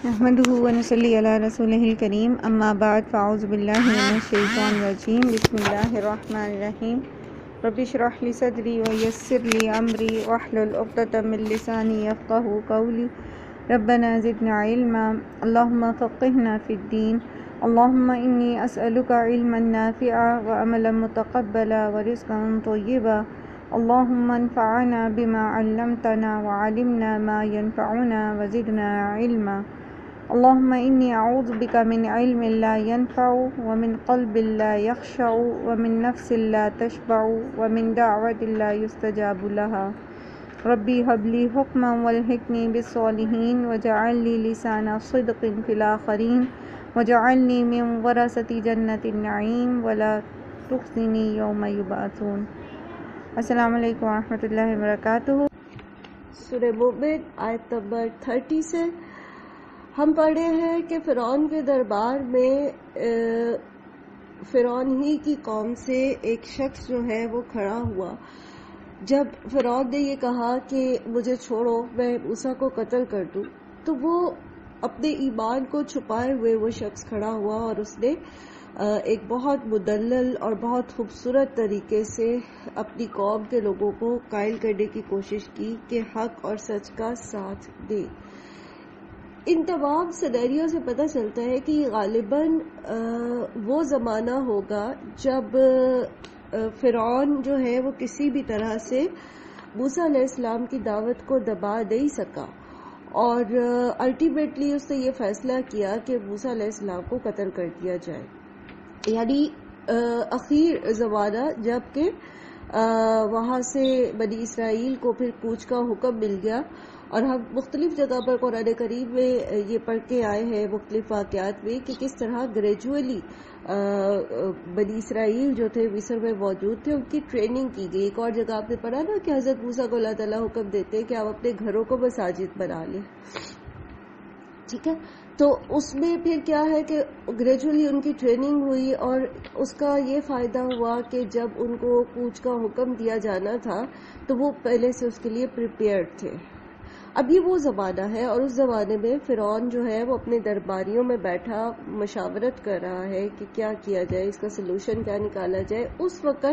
نحمده ونصلي على رسوله الكريم اما بعد فاعوذ بالله من الشیطان الرجیم بسم اللہ الرحمن الرحیم رب اشرح لي صدری ويسر لي امری واحلل عقدۃ من لسانی یفقهوا قولی ربنا زدنا علما اللهم فقهنا في الدین اللهم انی اسألک علما نافعا وعملا متقبلا ورزقا طیبا اللهم انفعنا بما علمتنا وعلمنا ما ينفعنا وزدنا علما اللهم انی اعوذ بک من علم لا ينفع ومن قلب لا يخشع ومن نفس لا تشبع ومن دعوة لا يستجاب لها ربی هب لی حکما والحقنی بالصالحین وجعل لی لسان صدق فی الآخرین وجعلنی من ورثة جنة النعیم ولا تخزنی یوم یبعثون۔ السلام علیکم ورحمۃ اللہ وبرکاتہ۔ سورہ مومن آیت نمبر 30 سے ہم پڑھے ہیں کہ فرعون کے دربار میں فرعون ہی کی قوم سے ایک شخص جو ہے وہ کھڑا ہوا۔ جب فرعون نے یہ کہا کہ مجھے چھوڑو میں موسیٰ کو قتل کر دوں، تو وہ اپنے ایمان کو چھپائے ہوئے وہ شخص کھڑا ہوا اور اس نے ایک بہت مدلل اور بہت خوبصورت طریقے سے اپنی قوم کے لوگوں کو قائل کرنے کی کوشش کی کہ حق اور سچ کا ساتھ دے۔ ان تمام سینیریو سے پتہ چلتا ہے کہ غالباً وہ زمانہ ہوگا جب فرعون جو ہے وہ کسی بھی طرح سے موسیٰ علیہ السلام کی دعوت کو دبا نہیں سکا، اور الٹیمیٹلی اس نے یہ فیصلہ کیا کہ موسیٰ علیہ السلام کو قتل کر دیا جائے، یعنی اخیر زمانہ جب کہ وہاں سے بنی اسرائیل کو پھر کوچ کا حکم مل گیا۔ اور ہم مختلف جگہ پر قرآن کریم میں یہ پڑھ کے آئے ہیں مختلف واقعات میں کہ کس طرح گریجولی بنی اسرائیل جو تھے مصر میں موجود تھے ان کی ٹریننگ کی گئی۔ ایک اور جگہ آپ نے پڑھا نا کہ حضرت موسیٰ کو اللہ تعالیٰ حکم دیتے ہیں کہ آپ اپنے گھروں کو مساجد بنا لیں، ٹھیک ہے؟ تو اس میں پھر کیا ہے کہ گریجولی ان کی ٹریننگ ہوئی، اور اس کا یہ فائدہ ہوا کہ جب ان کو کوچ کا حکم دیا جانا تھا تو وہ پہلے سے اس کے لیے پریپیئرڈ تھے۔ اب یہ وہ زمانہ ہے، اور اس زمانے میں فرعون جو ہے وہ اپنے درباریوں میں بیٹھا مشاورت کر رہا ہے کہ کیا کیا جائے، اس کا سلوشن کیا نکالا جائے۔ اس وقت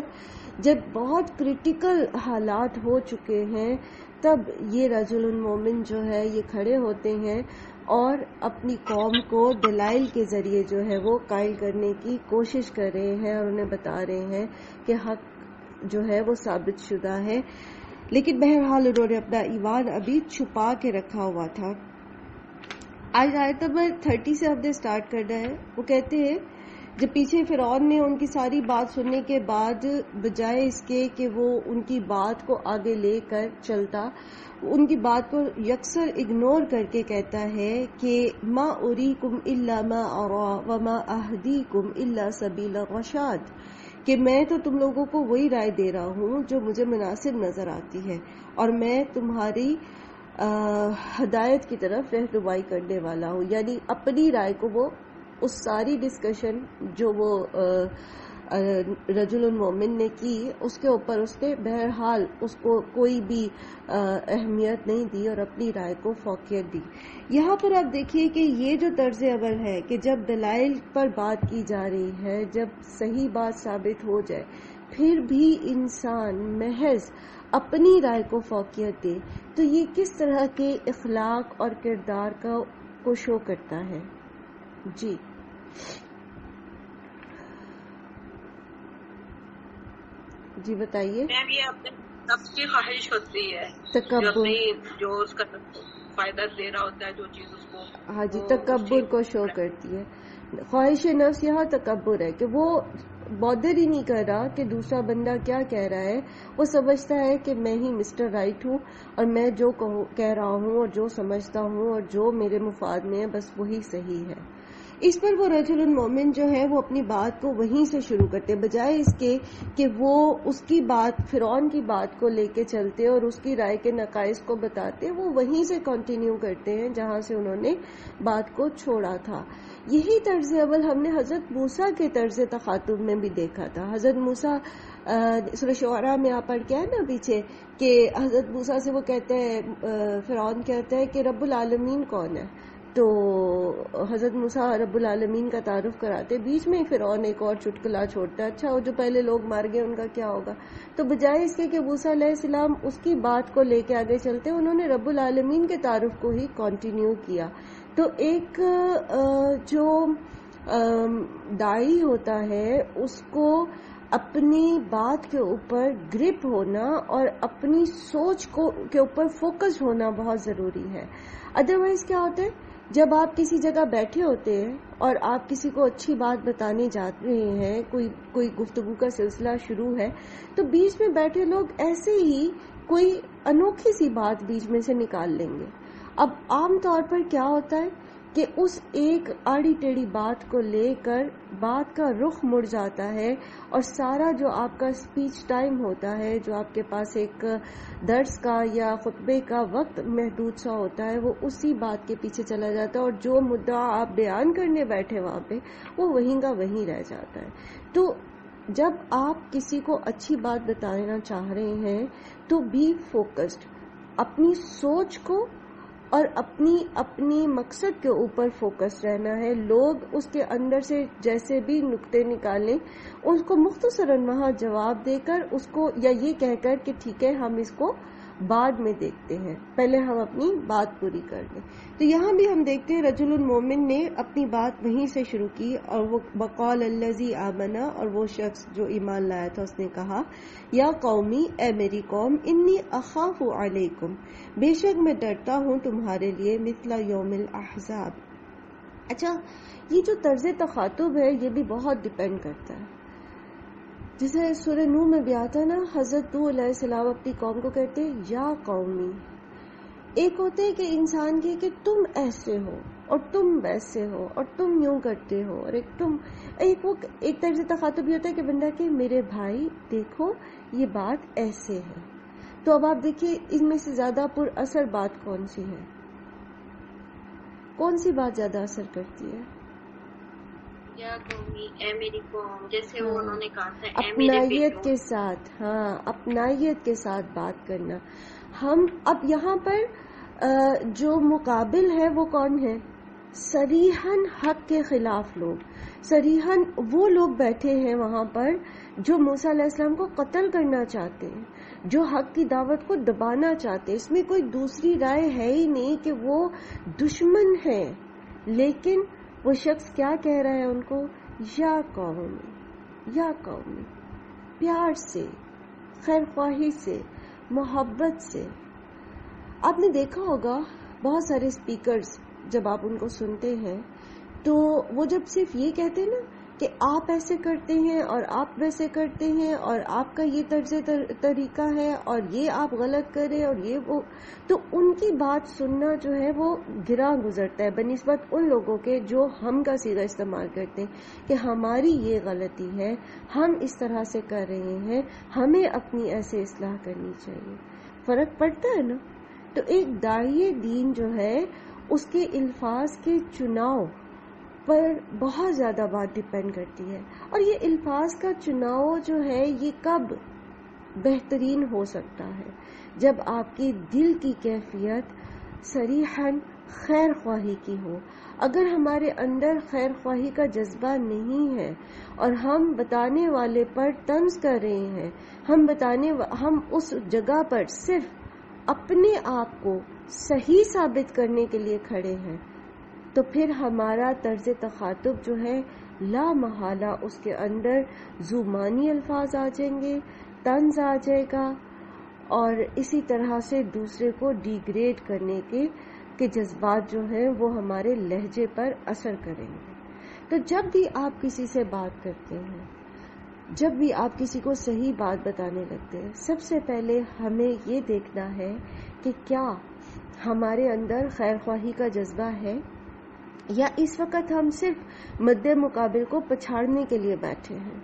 جب بہت کریٹیکل حالات ہو چکے ہیں تب یہ رجل المومن جو ہے یہ کھڑے ہوتے ہیں اور اپنی قوم کو دلائل کے ذریعے جو ہے وہ قائل کرنے کی کوشش کر رہے ہیں، اور انہیں بتا رہے ہیں کہ حق جو ہے وہ ثابت شدہ ہے، لیکن بہرحال انہوں نے اپنا ایمان ابھی چھپا کے رکھا ہوا تھا۔ آج آیت نمبر 30 سے ہم نے سٹارٹ کرنا ہے۔ وہ کہتے ہیں جب پیچھے فرعون نے ان کی ساری بات سننے کے بعد بجائے اس کے کہ وہ ان کی بات کو آگے لے کر چلتا، ان کی بات کو یکسر اگنور کر کے کہتا ہے کہ ما اریکم الا ما ارا وما اہدیکم الا سبیل الرشاد، کہ میں تو تم لوگوں کو وہی رائے دے رہا ہوں جو مجھے مناسب نظر آتی ہے، اور میں تمہاری ہدایت کی طرف رہنمائی کرنے والا ہوں۔ یعنی اپنی رائے کو وہ اس ساری ڈسکشن جو وہ رجل المومن نے کی اس کے اوپر اس نے بہرحال اس کو کوئی بھی اہمیت نہیں دی اور اپنی رائے کو فوقیت دی۔ یہاں پر آپ دیکھیے کہ یہ جو طرز عمل ہے کہ جب دلائل پر بات کی جا رہی ہے، جب صحیح بات ثابت ہو جائے پھر بھی انسان محض اپنی رائے کو فوقیت دے، تو یہ کس طرح کے اخلاق اور کردار کو شو کرتا ہے؟ جی بتائیے۔ میم یہ اپنے نفس کی خواہش ہوتی ہے، تکبر، جو اس کا فائدہ دے رہا ہوتا ہے، جو چیز اس کو، ہاں جی، تکبر کو شو کرتی ہے۔ خواہش نفس یہاں تکبر ہے کہ وہ بادر ہی نہیں کر رہا کہ دوسرا بندہ کیا کہہ رہا ہے، وہ سمجھتا ہے کہ میں ہی مسٹر رائٹ ہوں، اور میں جو کہہ رہا ہوں اور جو سمجھتا ہوں اور جو میرے مفاد میں ہے بس وہی صحیح ہے۔ اس پر وہ رجل المومن جو ہے وہ اپنی بات کو وہیں سے شروع کرتے، بجائے اس کے کہ وہ اس کی بات فرعون کی بات کو لے کے چلتے اور اس کی رائے کے نقائص کو بتاتے، وہ وہیں سے کنٹینیو کرتے ہیں جہاں سے انہوں نے بات کو چھوڑا تھا۔ یہی طرز عمل ہم نے حضرت موسیٰ کے طرز تخاطب میں بھی دیکھا تھا۔ حضرت موسیٰ سورہ شعراء میں آپ پڑھ کے آئے نا پیچھے کہ حضرت موسیٰ سے وہ کہتے ہیں، فرعون کہتا ہے کہ رب العالمین کون ہے؟ تو حضرت موسیٰ رب العالمین کا تعارف کراتے، بیچ میں فرعون ایک اور چٹکلا چھوڑتا ہے، اچھا وہ جو پہلے لوگ مار گئے ان کا کیا ہوگا؟ تو بجائے اس کے کہ موسیٰ علیہ السلام اس کی بات کو لے کے آگے چلتے، انہوں نے رب العالمین کے تعارف کو ہی کنٹینیو کیا. تو ایک جو داعی ہوتا ہے اس کو اپنی بات کے اوپر گرپ ہونا اور اپنی سوچ کے اوپر فوکس ہونا بہت ضروری ہے. ادروائز کیا ہوتا ہے، جب آپ کسی جگہ بیٹھے ہوتے ہیں اور آپ کسی کو اچھی بات بتانے جا رہے ہیں، کوئی گفتگو کا سلسلہ شروع ہے، تو بیچ میں بیٹھے لوگ ایسے ہی کوئی انوکھی سی بات بیچ میں سے نکال لیں گے. اب عام طور پر کیا ہوتا ہے کہ اس ایک آڑی ٹیڑھی بات کو لے کر بات کا رخ مڑ جاتا ہے اور سارا جو آپ کا سپیچ ٹائم ہوتا ہے، جو آپ کے پاس ایک درس کا یا خطبے کا وقت محدود سا ہوتا ہے، وہ اسی بات کے پیچھے چلا جاتا ہے اور جو مدعا آپ بیان کرنے بیٹھے وہاں پہ وہ وہیں کا وہیں رہ جاتا ہے. تو جب آپ کسی کو اچھی بات بتانا چاہ رہے ہیں تو بی فوکسڈ، اپنی سوچ کو اور اپنی مقصد کے اوپر فوکس رہنا ہے. لوگ اس کے اندر سے جیسے بھی نکتے نکالیں، اس کو مختصراً وہاں جواب دے کر اس کو، یا یہ کہہ کر کہ ٹھیک ہے ہم اس کو بعد میں دیکھتے ہیں، پہلے ہم اپنی بات پوری کر لیں. تو یہاں بھی ہم دیکھتے ہیں رجل المومن نے اپنی بات وہیں سے شروع کی، اور وہ وقال الذی آمنا، اور وہ شخص جو ایمان لایا تھا اس نے کہا، یا قومی، اے میری قوم، انی اخاف علیکم، بے شک میں ڈرتا ہوں تمہارے لیے، مثل یوم الاحزاب. اچھا، یہ جو طرز تخاطب ہے یہ بھی بہت ڈیپینڈ کرتا ہے. جیسے سورہ نوح میں بھی آتا ہے نا، حضرت نوح علیہ السلام اپنی قوم کو کہتے ہیں یا قومی. ایک ہوتے ہے کہ انسان کی کہ تم ایسے ہو اور تم ویسے ہو اور تم یوں کرتے ہو، اور ایک طرز تخاطب یہ ہوتا ہے کہ بندہ کہ میرے بھائی دیکھو یہ بات ایسے ہے. تو اب آپ دیکھیے ان میں سے زیادہ پر اثر بات کون سی ہے؟ کون سی بات زیادہ اثر کرتی ہے؟ یا قومی، اے میری قوم، جیسے وہ انہوں نے کہا تھا اے میرے اپنائیت بیٹوں. کے ساتھ، ہاں اپنائیت کے ساتھ بات کرنا. ہم اب یہاں پر جو مقابل ہے وہ کون ہے؟ صریحاً حق کے خلاف لوگ، صریحاً وہ لوگ بیٹھے ہیں وہاں پر جو موسیٰ علیہ السلام کو قتل کرنا چاہتے ہیں، جو حق کی دعوت کو دبانا چاہتے ہیں. اس میں کوئی دوسری رائے ہے ہی نہیں کہ وہ دشمن ہے. لیکن وہ شخص کیا کہہ رہا ہے ان کو؟ یا قومی، یا قومی، پیار سے، خیر خواہی سے، محبت سے. آپ نے دیکھا ہوگا بہت سارے اسپیکرز جب آپ ان کو سنتے ہیں تو وہ جب صرف یہ کہتے ہیں نا کہ آپ ایسے کرتے ہیں اور آپ ویسے کرتے ہیں اور آپ کا یہ طرز طریقہ ہے اور یہ آپ غلط کریں اور یہ وہ، تو ان کی بات سننا جو ہے وہ گراں گزرتا ہے بنسبت ان لوگوں کے جو ہم کا صیغہ استعمال کرتے ہیں کہ ہماری یہ غلطی ہے، ہم اس طرح سے کر رہے ہیں، ہمیں اپنی ایسے اصلاح کرنی چاہیے. فرق پڑتا ہے نا. تو ایک داعی دین جو ہے اس کے الفاظ کے چناؤ پر بہت زیادہ بات ڈیپینڈ کرتی ہے. اور یہ الفاظ کا چناؤ جو ہے یہ کب بہترین ہو سکتا ہے؟ جب آپ کی دل کی کیفیت صریحاً خیر خواہی کی ہو. اگر ہمارے اندر خیر خواہی کا جذبہ نہیں ہے اور ہم بتانے والے پر طنز کر رہے ہیں، ہم اس جگہ پر صرف اپنے آپ کو صحیح ثابت کرنے کے لیے کھڑے ہیں، تو پھر ہمارا طرز تخاطب جو ہے لا محالہ اس کے اندر زبانی الفاظ آ جائیں گے، طنز آ جائے گا، اور اسی طرح سے دوسرے کو ڈیگریڈ کرنے کے جذبات جو ہیں وہ ہمارے لہجے پر اثر کریں گے. تو جب بھی آپ کسی سے بات کرتے ہیں، جب بھی آپ کسی کو صحیح بات بتانے لگتے ہیں، سب سے پہلے ہمیں یہ دیکھنا ہے کہ کیا ہمارے اندر خیر خواہی کا جذبہ ہے، یا اس وقت ہم صرف مد مقابل کو پچھاڑنے کے لیے بیٹھے ہیں.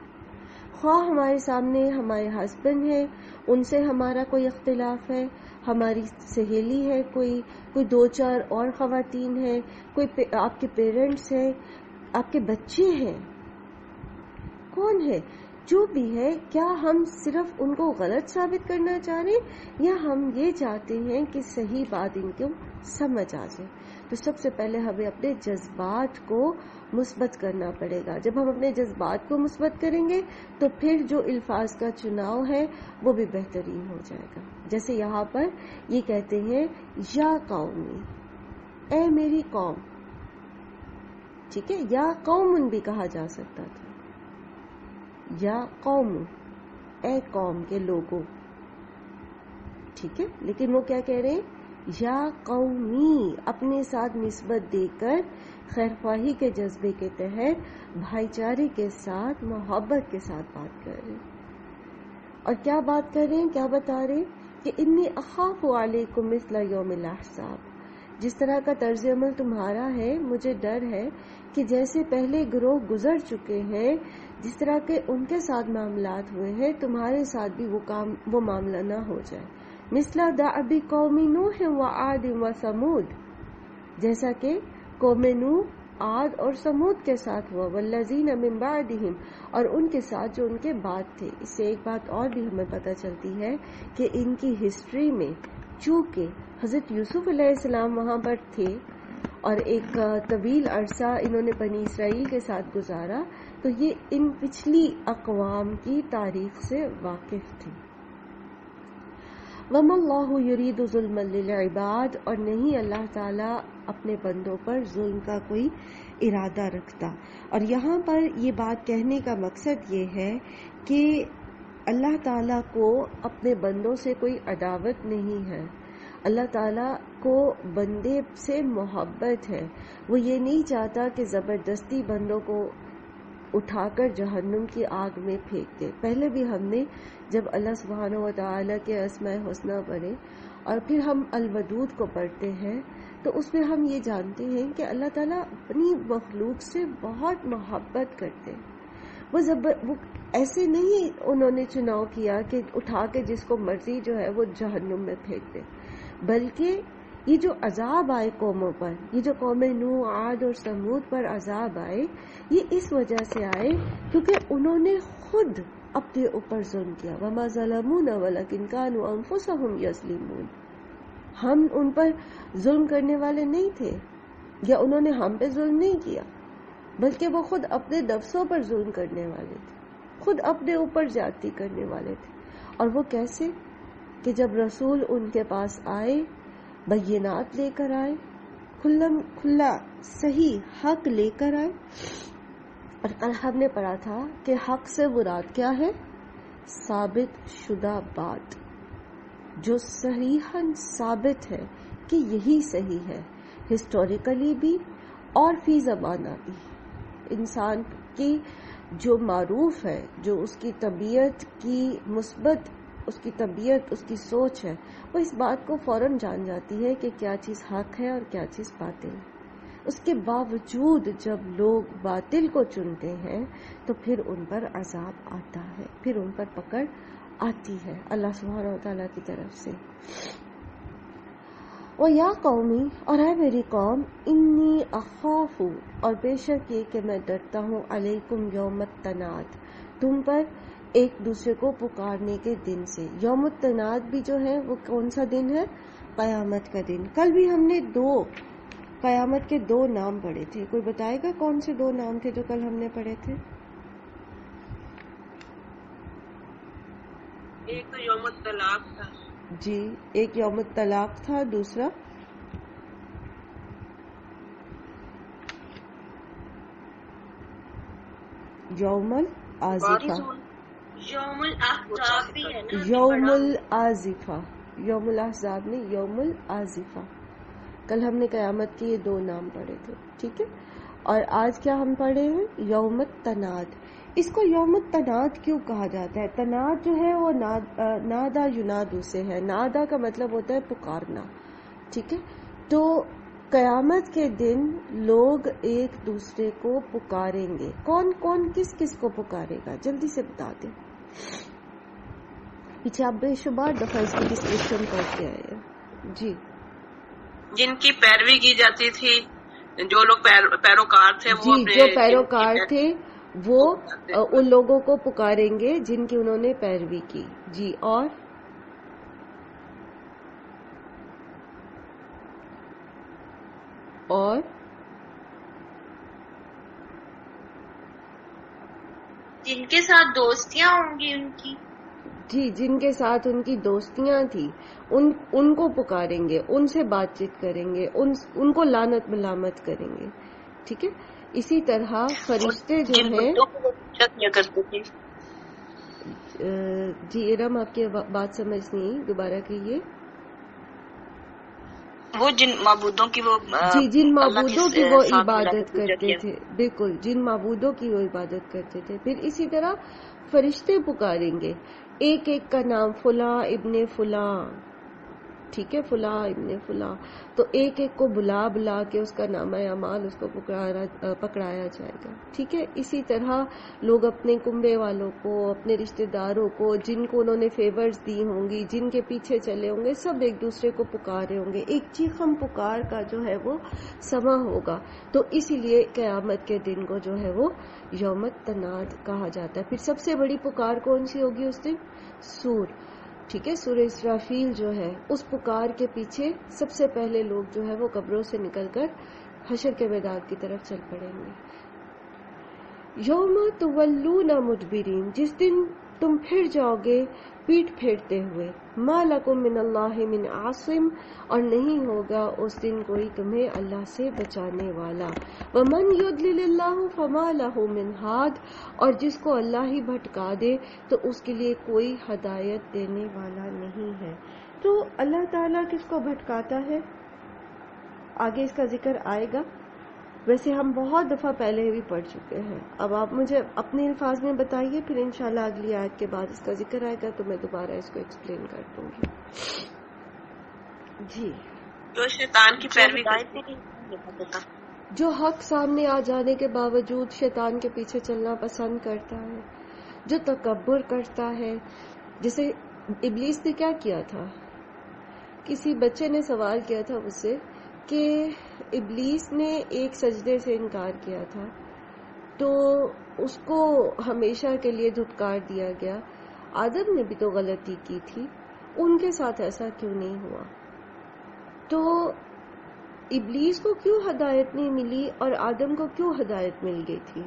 خواہ ہمارے سامنے ہمارے ہسبینڈ ہیں، ان سے ہمارا کوئی اختلاف ہے، ہماری سہیلی ہے، کوئی دو چار اور خواتین ہیں، کوئی آپ کے پیرنٹس ہیں، آپ کے بچے ہیں، کون ہے جو بھی ہے، کیا ہم صرف ان کو غلط ثابت کرنا چاہ رہے ہیں یا ہم یہ چاہتے ہیں کہ صحیح بات ان کو سمجھ آ جائے؟ تو تو سب سے پہلے ہمیں اپنے جذبات کو مثبت کرنا پڑے گا. جب ہم اپنے جذبات کو مثبت کریں گے تو پھر جو الفاظ کا چناؤ ہے وہ بھی بہترین ہو جائے گا. جیسے یہاں پر یہ کہتے ہیں یا قومی، اے میری قوم. ٹھیک ہے، یا قوم بھی کہا جا سکتا تھا، یا قوم، اے قوم کے لوگوں. ٹھیک ہے، لیکن وہ کیا کہہ رہے ہیں؟ یا قومی، اپنے ساتھ نسبت دے کر خیرخواہی کے جذبے کے تحت بھائی چارے کے ساتھ محبت کے ساتھ بات کر رہے ہیں. اور کیا بات کر رہے ہیں، کیا بتا رہے ہیں کہ انی اخاف علیکم مثل یوم الاحزاب. جس طرح کا طرز عمل تمہارا ہے مجھے ڈر ہے کہ جیسے پہلے گروہ گزر چکے ہیں جس طرح کے ان کے ساتھ معاملات ہوئے ہیں تمہارے ساتھ بھی وہ معاملہ نہ ہو جائے. مثل دأب قوم نوح وعاد وثمود، جیسا کہ قوم نوح، عاد اور سمود کے ساتھ ہوا. والذین من بعدہم، اور ان کے ساتھ جو ان کے بعد تھے. اس سے ایک بات اور بھی ہمیں پتہ چلتی ہے کہ ان کی ہسٹری میں چونکہ حضرت یوسف علیہ السلام وہاں پر تھے اور ایک طویل عرصہ انہوں نے بنی اسرائیل کے ساتھ گزارا، تو یہ ان پچھلی اقوام کی تاریخ سے واقف تھے. وَمَا اللَّهُ يُرِيدُ ظُلْمًا لِلْعِبَادِ، اور نہیں اللہ تعالیٰ اپنے بندوں پر ظلم کا کوئی ارادہ رکھتا. اور یہاں پر یہ بات کہنے کا مقصد یہ ہے کہ اللہ تعالیٰ کو اپنے بندوں سے کوئی عداوت نہیں ہے. اللہ تعالیٰ کو بندے سے محبت ہے. وہ یہ نہیں چاہتا کہ زبردستی بندوں کو اٹھا کر جہنم کی آگ میں پھینک دے. پہلے بھی ہم نے جب اللہ سبحانہ و تعالیٰ کے اسماء حسنی پڑھے اور پھر ہم الودود کو پڑھتے ہیں تو اس میں ہم یہ جانتے ہیں کہ اللہ تعالیٰ اپنی مخلوق سے بہت محبت کرتے ہیں. وہ ایسے نہیں انہوں نے چناؤ کیا کہ اٹھا کے جس کو مرضی جو ہے وہ جہنم میں پھینک دے، بلکہ یہ جو عذاب آئے قوموں پر، یہ جو قوم نوح، عاد اور سمود پر عذاب آئے، یہ اس وجہ سے آئے کیونکہ انہوں نے خود اپنے اوپر ظلم کیا. وَمَا ظَلَمُونَ وَلَكِنْ كَانُوا أَنفُسَهُمْ يَظْلِمُونَ. ہم ان پر ظلم کرنے والے نہیں تھے، یا انہوں نے ہم پہ ظلم نہیں کیا، بلکہ وہ خود اپنے نفسوں پر ظلم کرنے والے تھے، خود اپنے اوپر زیادتی کرنے والے تھے. اور وہ کیسے؟ کہ جب رسول ان کے پاس آئے، بینات لے کر آئے، کھلا صحیح حق لے کر آئے. اور کل ہم نے پڑھا تھا کہ حق سے مراد کیا ہے؟ ثابت شدہ بات، جو صحیحاً ثابت ہے کہ یہی صحیح ہے، ہسٹوریکلی بھی اور فی زمانہ بھی. انسان کی جو معروف ہے، جو اس کی طبیعت کی مثبت، اس کی طبیعت، اس کی سوچ ہے، وہ اس بات کو فوراً جان جاتی ہے کہ کیا چیز حق ہے اور کیا چیز باطل ہے. اس کے باوجود جب لوگ باطل کو چنتے ہیں تو پھر ان پر عذاب آتا ہے، پھر ان پر پکڑ آتی ہے اللہ سبحانہ و تعالیٰ کی طرف سے. وَيَا قَوْمِ، اور ہے میری قوم، انی اخاف، اور بے شک یہ کہ میں ڈرتا ہوں، علیکم یوم التناد، تم پر ایک دوسرے کو پکارنے کے دن سے. یوم التناد بھی جو ہے وہ کون سا دن ہے؟ قیامت کا دن. کل بھی ہم نے قیامت کے 2 نام پڑھے تھے. کوئی بتائے گا کون سے 2 نام تھے جو کل ہم نے پڑھے تھے؟ ایک تو یوم الطلاق تھا. جی، ایک یوم الطلاق تھا، دوسرا یوم العازفہ. یوم الاحزاب بھی ہے نا، یوم العازفہ، یوم الاحزاب نہیں، یوم العازفہ. کل ہم نے قیامت کے یہ 2 نام پڑھے تھے. ٹھیک ہے، اور آج کیا ہم پڑھے ہیں؟ یوم التناد. اس کو یوم التناد کیوں کہا جاتا ہے؟ تناد جو ہے وہ نادا ینادو سے ہے. نادا کا مطلب ہوتا ہے پکارنا. ٹھیک ہے، تو قیامت کے دن لوگ ایک دوسرے کو پکاریں گے. کون کون کس کس کو پکارے گا؟ جلدی سے بتا دیں. پیچھے آپ بے شمار دفعہ اس کی ڈسکرپشن پڑھ کے آئے ہیں. جی، جن کی پیروی کی جاتی تھی، جو لوگ پیروکار تھے، وہ جی جو پیروکار تھے وہ ان لوگوں کو پکاریں گے جن کی انہوں نے پیروی کی. جی، اور اور جن کے ساتھ دوستیاں ہوں گی ان کی، جی جن کے ساتھ ان کی دوستیاں تھی ان کو پکاریں گے، ان سے بات چیت کریں گے، ان کو لعنت ملامت کریں گے. ٹھیک ہے. اسی طرح فرشتے جو جن ہیں، بندوں کو وہ پوچھا کیا کرتے تھے. جی ارم آپ کی بات سمجھ نہیں، دوبارہ کہیے. وہ جن معبودوں کی وہ جی جن معبودوں کی وہ ساتھ ملا کے عبادت پوجا کرتے کیا. تھے، بالکل جن معبودوں کی وہ عبادت کرتے تھے. پھر اسی طرح فرشتے پکاریں گے، ایک ایک کا نام، فلاں ابن فلاں، ٹھیک ہے، فلاں ابن فلاں. تو ایک ایک کو بلا بلا کے اس کا نامہ اعمال اس کو پکڑایا جائے گا. ٹھیک ہے. اسی طرح لوگ اپنے کنبے والوں کو، اپنے رشتہ داروں کو، جن کو انہوں نے فیورز دی ہوں گی، جن کے پیچھے چلے ہوں گے، سب ایک دوسرے کو پکارے ہوں گے. ایک چیخم پکار کا جو ہے وہ سما ہوگا. تو اسی لیے قیامت کے دن کو جو ہے وہ یوم التناد کہا جاتا ہے. پھر سب سے بڑی پکار کون سی ہوگی اس دن؟ سور. ٹھیک ہے. سورہ اسرافیل جو ہے، اس پکار کے پیچھے سب سے پہلے لوگ جو ہے وہ قبروں سے نکل کر حشر کے میدان کی طرف چل پڑیں گے. یوم تولون مدبرین، جس دن تم پھر جاؤ گے پیٹ پھیرتے ہوئے. ما لکم من اللہ من عاصم، اور نہیں ہوگا اس دن کوئی تمہیں اللہ سے بچانے والا. ومن یضلل اللہ فما لہ من ہاد، اور جس کو اللہ ہی بھٹکا دے تو اس کے لیے کوئی ہدایت دینے والا نہیں ہے. تو اللہ تعالیٰ کس کو بھٹکاتا ہے آگے اس کا ذکر آئے گا. ویسے ہم بہت دفعہ پہلے بھی پڑھ چکے ہیں. اب آپ مجھے اپنے الفاظ میں بتائیے، پھر انشاءاللہ اگلی آیت کے بعد اس کا ذکر آئے گا تو میں دوبارہ اس کو ایکسپلین کر دوں گی. جی. جو شیطان کی پیروی کرتے تھا، جو حق سامنے آ جانے کے باوجود شیطان کے پیچھے چلنا پسند کرتا ہے، جو تکبر کرتا ہے. جیسے ابلیس نے کیا کیا تھا، کسی بچے نے سوال کیا تھا اس سے کہ ابلیس نے ایک سجدے سے انکار کیا تھا تو اس کو ہمیشہ کے لیے دھتکار دیا گیا. آدم نے بھی تو غلطی کی تھی، ان کے ساتھ ایسا کیوں نہیں ہوا؟ تو ابلیس کو کیوں ہدایت نہیں ملی اور آدم کو کیوں ہدایت مل گئی تھی؟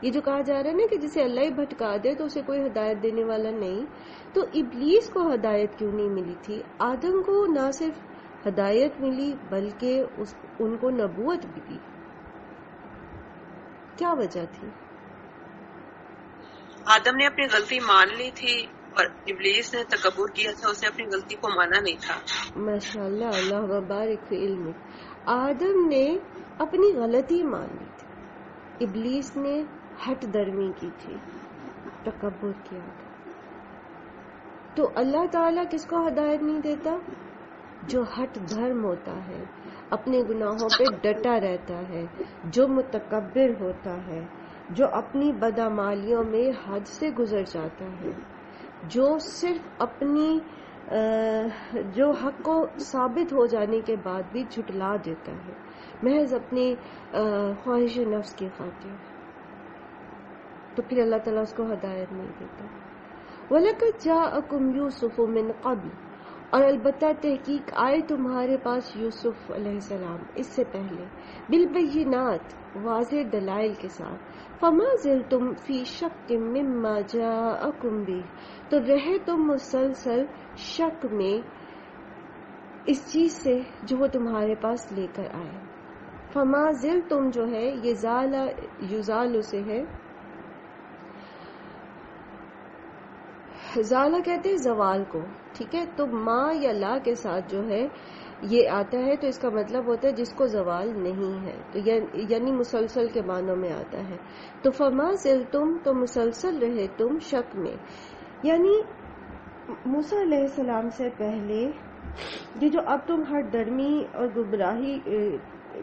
یہ جو کہا جا رہا ہے نا کہ جسے اللہ ہی بھٹکا دے تو اسے کوئی ہدایت دینے والا نہیں، تو ابلیس کو ہدایت کیوں نہیں ملی تھی؟ آدم کو نہ صرف ہدایت ملی بلکہ ان کو نبوت بھی دی. کیا وجہ تھی؟ آدم نے اپنی غلطی مان لی تھی اور ابلیس نے تکبر کیا تھا، اس نے اپنی غلطی کو مانا نہیں تھا. ماشاءاللہ، اللہ مبارک فی علم. آدم نے اپنی غلطی مان لی تھی، ابلیس نے ہٹ درمی کی تھی، تکبر کیا تھا. تو اللہ تعالیٰ کس کو ہدایت نہیں دیتا؟ جو ہٹ دھرم ہوتا ہے، اپنے گناہوں پہ ڈٹا رہتا ہے، جو متکبر ہوتا ہے، جو اپنی بدعمالیوں میں حد سے گزر جاتا ہے، جو صرف اپنی جو حق کو ثابت ہو جانے کے بعد بھی جھٹلا دیتا ہے محض اپنی خواہش نفس کی خاطر، تو پھر اللہ تعالیٰ اس کو ہدایت نہیں دیتا. وَلَقَدْ جَاءَكُمْ يُوسُفُ مِنْ قَبْلِ، اور البتہ تحقیق آئے تمہارے پاس یوسف علیہ السلام اس سے پہلے، بالبینات، واضح دلائل کے ساتھ. فما زلتم فی شک مما جاءکم بہ، تو رہے تم مسلسل شک میں اس چیز سے جو وہ تمہارے پاس لے کر آئے. فما زلتم جو ہے یہ زالہ یزال سے ہے، زالہ کہتے ہیں زوال کو. ٹھیک ہے. تو ما یا لا کے ساتھ جو ہے یہ آتا ہے تو اس کا مطلب ہوتا ہے جس کو زوال نہیں ہے، تو یعنی مسلسل کے معنوں میں آتا ہے. تو فما زلتم، تو مسلسل رہے تم شک میں، یعنی موسیٰ علیہ السلام سے پہلے یہ جو اب تم ہر درمی اور گمراہی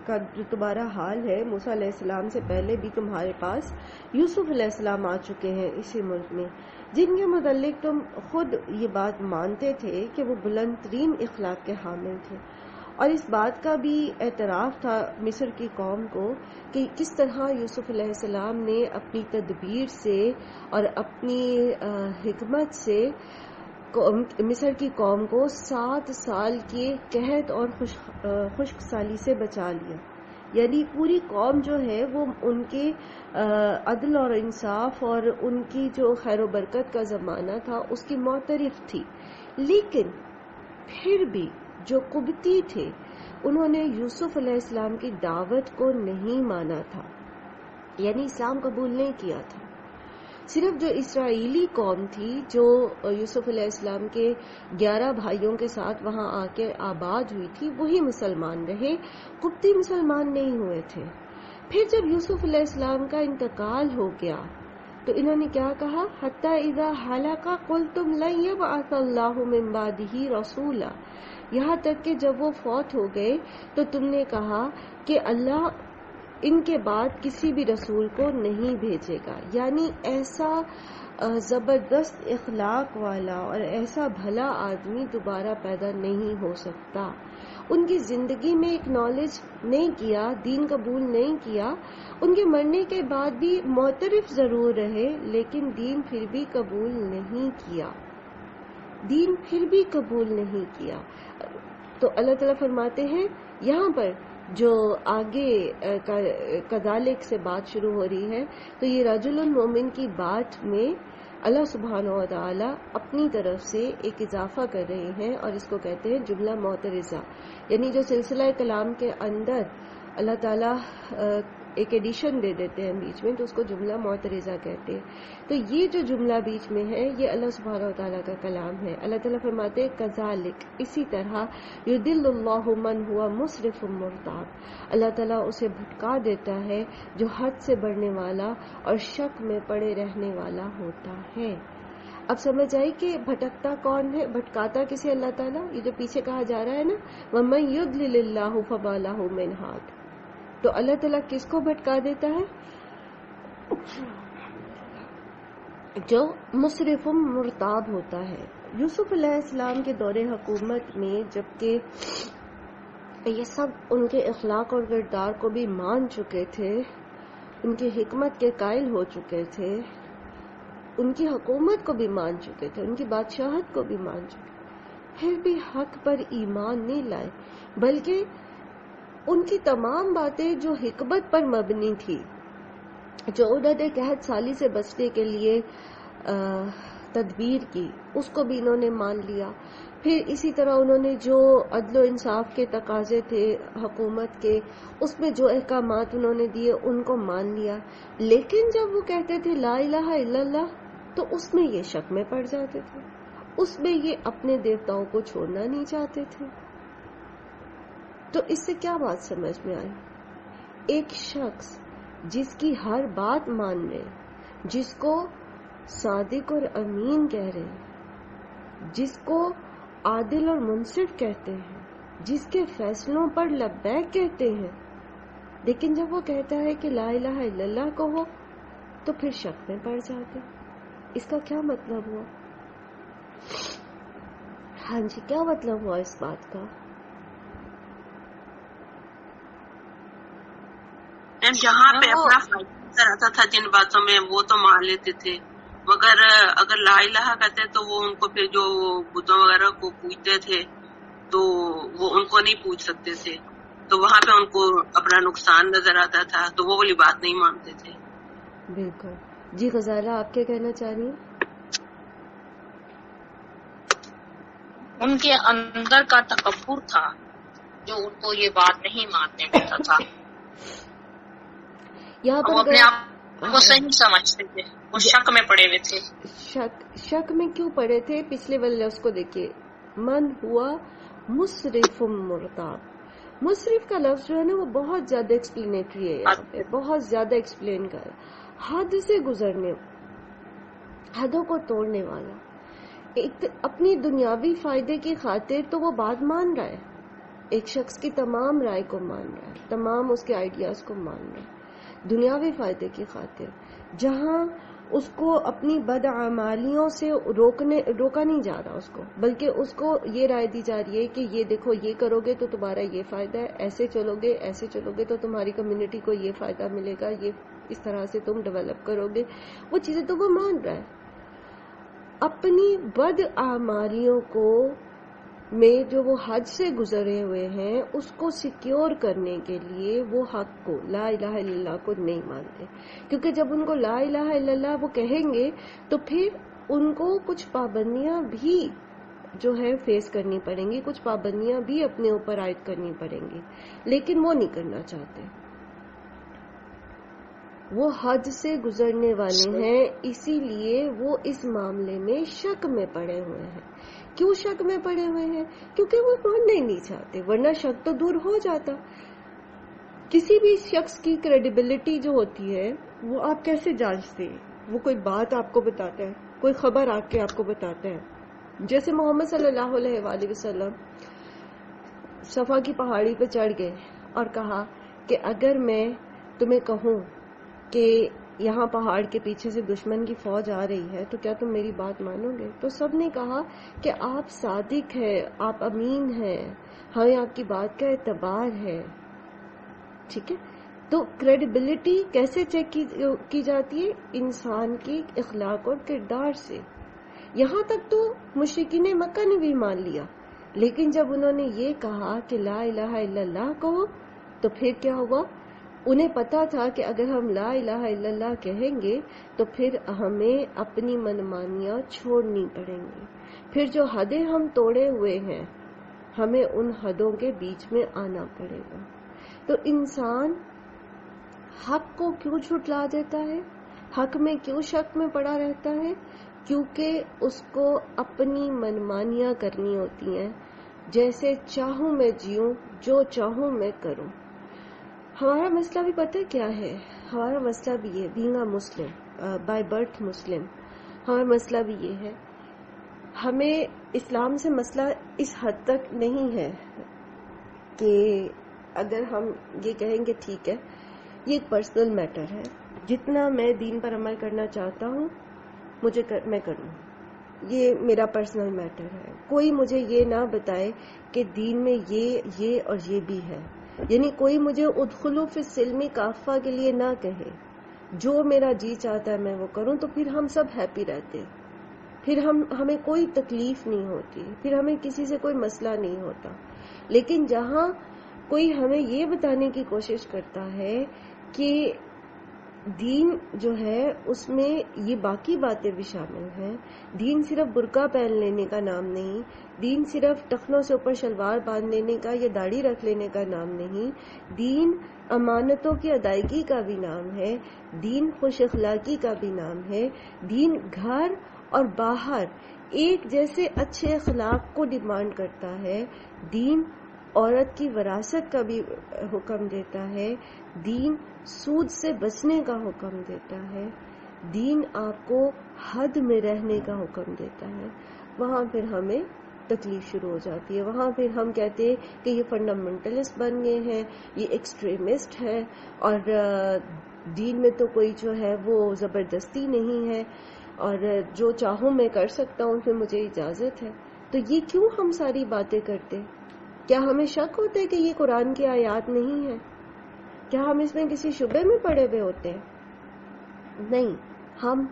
کا جو تمہارا حال ہے، موسیٰ علیہ السلام سے پہلے بھی تمہارے پاس یوسف علیہ السلام آ چکے ہیں اسی ملک میں، جن کے متعلق تم خود یہ بات مانتے تھے کہ وہ بلند ترین اخلاق کے حامل تھے، اور اس بات کا بھی اعتراف تھا مصر کی قوم کو کہ کس طرح یوسف علیہ السلام نے اپنی تدبیر سے اور اپنی حکمت سے مصر کی قوم کو 7 سال کے قحط اور خشک سالی سے بچا لیا. یعنی پوری قوم جو ہے وہ ان کے عدل اور انصاف اور ان کی جو خیر و برکت کا زمانہ تھا اس کی معترف تھی. لیکن پھر بھی جو قبطی تھے انہوں نے یوسف علیہ السلام کی دعوت کو نہیں مانا تھا، یعنی اسلام قبول نہیں کیا تھا. صرف جو اسرائیلی قوم تھی جو یوسف علیہ السلام کے 11 بھائیوں کے ساتھ وہاں آ کے آباد ہوئی تھی وہی مسلمان رہے، قبطی مسلمان نہیں ہوئے تھے. پھر جب یوسف علیہ السلام کا انتقال ہو گیا تو انہوں نے کیا کہا، حتی اذا ہلاک قلتم لن یبعث اللہ من بعدہ رسولا، یہاں تک کہ جب وہ فوت ہو گئے تو تم نے کہا کہ اللہ ان کے بعد کسی بھی رسول کو نہیں بھیجے گا. یعنی ایسا زبردست اخلاق والا اور ایسا بھلا آدمی دوبارہ پیدا نہیں ہو سکتا. ان کی زندگی میں ایک نالج نہیں کیا، دین قبول نہیں کیا، ان کے مرنے کے بعد بھی معترف ضرور رہے لیکن دین پھر بھی قبول نہیں کیا، دین پھر بھی قبول نہیں کیا. تو اللہ تعالیٰ فرماتے ہیں یہاں پر جو آگے کذالک سے بات شروع ہو رہی ہے تو یہ رجل المومن کی بات میں اللہ سبحانہ و تعالی اپنی طرف سے ایک اضافہ کر رہے ہیں اور اس کو کہتے ہیں جملہ معترضہ. یعنی جو سلسلہ کلام کے اندر اللہ تعالیٰ ایک ایڈیشن دے دیتے ہیں بیچ میں تو اس کو جملہ معترضہ کہتے ہیں. تو یہ جو جملہ بیچ میں ہے یہ اللہ سبحانہ و تعالیٰ کا کلام ہے. اللہ تعالیٰ فرماتے ہیں کذالک، اسی طرح یضل اللہ من ہوا مسرف مرتاب، اللہ تعالیٰ اسے بھٹکا دیتا ہے جو حد سے بڑھنے والا اور شک میں پڑے رہنے والا ہوتا ہے. اب سمجھ آئی کہ بھٹکتا کون ہے، بھٹکاتا کسے اللہ تعالیٰ، یہ جو پیچھے کہا جا رہا ہے نا وَمَن يُضْلِلِ اللَّهُ فَمَا لَهُ مِنْ هَادٍ، تو اللہ تعالیٰ کس کو بھٹکا دیتا ہے، جو مصرف مرتاب ہوتا ہے. یوسف علیہ السلام کے دور حکومت میں جبکہ یہ سب ان کے اخلاق اور کردار کو بھی مان چکے تھے، ان کی حکمت کے قائل ہو چکے تھے، ان کی حکومت کو بھی مان چکے تھے، ان کی بادشاہت کو بھی مان چکے، پھر بھی حق پر ایمان نہیں لائے، بلکہ ان کی تمام باتیں جو حکمت پر مبنی تھی، جو انہوں نے قحط سالی سے بچنے کے لیے تدبیر کی، اس کو بھی انہوں نے مان لیا. پھر اسی طرح انہوں نے جو عدل و انصاف کے تقاضے تھے حکومت کے، اس میں جو احکامات انہوں نے دیے ان کو مان لیا. لیکن جب وہ کہتے تھے لا الہ الا اللہ تو اس میں یہ شک میں پڑ جاتے تھے، اس میں یہ اپنے دیوتاؤں کو چھوڑنا نہیں چاہتے تھے. تو اس سے کیا بات سمجھ میں آئی، ایک شخص جس کی ہر بات مان لے، جس کو صادق اور امین کہہ رہے ہیں، جس کو عادل اور منصف کہتے ہیں، جس کے فیصلوں پر لبیک کہتے ہیں، لیکن جب وہ کہتا ہے کہ لا الہ الا اللہ کہو تو پھر شک میں پڑ جاتے. اس کا کیا مطلب ہوا؟ ہاں جی، کیا مطلب ہوا اس بات کا؟ جہاں پہ اپنا فائدہ نظر آتا تھا جن باتوں میں وہ تو مان لیتے تھے، مگر اگر لا الہ کہتے تو وہ ان کو پھر جو بتوں وغیرہ کو پوجتے تھے تو وہ ان کو نہیں پوچھ سکتے تھے، تو وہاں پہ ان کو اپنا نقصان نظر آتا تھا تو وہ والی بات نہیں مانتے تھے. بالکل. جی غزالہ، آپ کیا کہنا چاہ رہی ہیں؟ ان کے اندر کا تکبر تھا جو ان کو یہ بات نہیں ماننے دیتا تھا. یہاں وہ پر اپنے آپ کو صحیح سمجھتے تھے، وہ شک میں پڑے ہوئے تھے. شک میں کیوں پڑے تھے؟ پچھلے والے لفظ کو دیکھیے، من ہوا مسرف مرتاب. مصرف کا لفظ جو ہے نا وہ بہت زیادہ ایکسپلینیٹری ہے، یہاں پہ بہت زیادہ ایکسپلین کر، حد سے گزرنے، حدوں کو توڑنے والا. ایک اپنی دنیاوی فائدے کی خاطر تو وہ بات مان رہا ہے، ایک شخص کی تمام رائے کو مان رہا ہے، تمام اس کے آئیڈیاز کو مان رہا ہے دنیاوی فائدے کی خاطر، جہاں اس کو اپنی بدعمالیوں سے روکا نہیں جا رہا اس کو، بلکہ اس کو یہ رائے دی جا رہی ہے کہ یہ دیکھو یہ کرو گے تو تمہارا یہ فائدہ ہے، ایسے چلو گے تو تمہاری کمیونٹی کو یہ فائدہ ملے گا، یہ اس طرح سے تم ڈیولپ کرو گے. وہ چیزیں تو وہ مان رہا ہے. اپنی بدعمالیوں کو میں جو وہ حد سے گزرے ہوئے ہیں اس کو سیکیور کرنے کے لیے وہ حق کو، لا الہ الا اللہ کو نہیں مانتے، کیونکہ جب ان کو لا الہ الا اللہ وہ کہیں گے تو پھر ان کو کچھ پابندیاں بھی جو ہے فیس کرنی پڑیں گی، کچھ پابندیاں بھی اپنے اوپر عائد کرنی پڑیں گی، لیکن وہ نہیں کرنا چاہتے، وہ حد سے گزرنے والے ہیں، اسی لیے وہ اس معاملے میں شک میں پڑے ہوئے ہیں۔ کیوں شک میں پڑے ہوئے ہیں؟ کیونکہ وہ ماننا ہی نہیں چاہتے، ورنہ شک تو دور ہو جاتا۔ کسی بھی شخص کی کریڈیبلٹی جو ہوتی ہے وہ آپ کیسے جانچتے ہیں؟ وہ کوئی بات آپ کو بتاتا ہے، کوئی خبر آ کے آپ کو بتاتا ہے، جیسے محمد صلی اللہ علیہ وآلہ وسلم صفا کی پہاڑی پہ چڑھ گئے اور کہا کہ اگر میں تمہیں کہوں کہ یہاں پہاڑ کے پیچھے سے دشمن کی فوج آ رہی ہے تو کیا تم میری بات مانو گے؟ تو سب نے کہا کہ آپ صادق ہیں، آپ امین ہیں، ہمیں آپ کی بات کا اعتبار ہے۔ ٹھیک ہے، تو کریڈیبلٹی کیسے چیک کی جاتی ہے؟ انسان کی اخلاق اور کردار سے۔ یہاں تک تو مشرکین مکہ نے بھی مان لیا، لیکن جب انہوں نے یہ کہا کہ لا الہ الا اللہ کہو تو پھر کیا ہوا؟ انہیں پتا تھا کہ اگر ہم لا الہ الا اللہ کہیں گے تو پھر ہمیں اپنی منمانیاں چھوڑنی پڑیں گی، پھر جو حدیں ہم توڑے ہوئے ہیں ہمیں ان حدوں کے بیچ میں آنا پڑے گا۔ تو انسان حق کو کیوں جھٹلا دیتا ہے؟ حق میں کیوں شک میں پڑا رہتا ہے؟ کیونکہ اس کو اپنی منمانیاں کرنی ہوتی ہیں، جیسے چاہوں میں جیوں، جو چاہوں میں کروں۔ ہمارا مسئلہ بھی پتہ کیا ہے؟ ہمارا مسئلہ بھی یہ، being a Muslim, by birth Muslim, ہمارا مسئلہ بھی یہ ہے، ہمیں اسلام سے مسئلہ اس حد تک نہیں ہے کہ اگر ہم یہ کہیں گے ٹھیک ہے یہ ایک پرسنل میٹر ہے، جتنا میں دین پر عمل کرنا چاہتا ہوں میں کروں، یہ میرا پرسنل میٹر ہے، کوئی مجھے یہ نہ بتائے کہ دین میں یہ اور یہ بھی ہے، یعنی کوئی مجھے ادخلوا فی السلم کافہ کے لیے نہ کہے، جو میرا جی چاہتا ہے میں وہ کروں، تو پھر ہم سب ہیپی رہتے، پھر ہمیں کوئی تکلیف نہیں ہوتی، پھر ہمیں کسی سے کوئی مسئلہ نہیں ہوتا۔ لیکن جہاں کوئی ہمیں یہ بتانے کی کوشش کرتا ہے کہ دین جو ہے اس میں یہ باقی باتیں بھی شامل ہیں، دین صرف برقع پہن لینے کا نام نہیں، دین صرف ٹخنوں سے اوپر شلوار باندھ لینے کا یا داڑھی رکھ لینے کا نام نہیں، دین امانتوں کی ادائیگی کا بھی نام ہے، دین خوش اخلاقی کا بھی نام ہے، دین گھر اور باہر ایک جیسے اچھے اخلاق کو ڈیمانڈ کرتا ہے، دین عورت کی وراثت کا بھی حکم دیتا ہے، دین سود سے بچنے کا حکم دیتا ہے، دین آپ کو حد میں رہنے کا حکم دیتا ہے۔ وہاں پھر ہمیں تکلیف شروع ہو جاتی ہے، وہاں پھر ہم کہتے ہیں کہ یہ فنڈامنٹلسٹ بن گئے ہیں، یہ ایکسٹریمسٹ ہے، اور دین میں تو کوئی جو ہے وہ زبردستی نہیں ہے، اور جو چاہوں میں کر سکتا ہوں، اس میں مجھے اجازت ہے۔ تو یہ کیوں ہم ساری باتیں کرتے؟ کیا ہمیں شک ہوتا ہے کہ یہ قرآن کی آیات نہیں ہے؟ کیا ہم اس میں کسی شبے میں پڑے ہوئے ہوتے ہیں؟ نہیں، ہم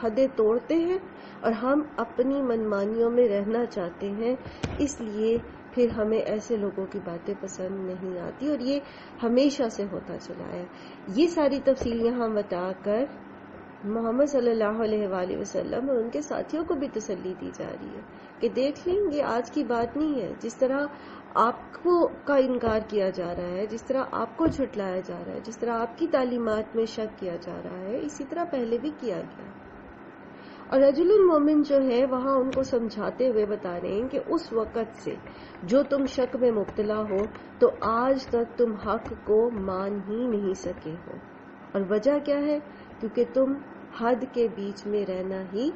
حدیں توڑتے ہیں اور ہم اپنی منمانیوں میں رہنا چاہتے ہیں، اس لیے پھر ہمیں ایسے لوگوں کی باتیں پسند نہیں آتی، اور یہ ہمیشہ سے ہوتا چلا ہے۔ یہ ساری تفصیل یہاں بتا کر محمد صلی اللہ علیہ وآلہ وسلم اور ان کے ساتھیوں کو بھی تسلی دی جا رہی ہے کہ دیکھ لیں، یہ آج کی بات نہیں ہے۔ جس طرح آپ کو کا انکار کیا جا رہا ہے، جس طرح آپ کو جھٹلایا جا رہا ہے، جس طرح آپ کی تعلیمات میں شک کیا جا رہا ہے، اسی طرح پہلے بھی کیا گیا۔ اور رجل المومن جو ہے وہاں ان کو سمجھاتے ہوئے بتا رہے ہیں کہ اس وقت سے جو تم شک میں مبتلا ہو تو آج تک تم حق کو مان ہی نہیں سکے ہو، اور وجہ کیا ہے؟ کیونکہ تم حد کے بیچ میں رہنا ہی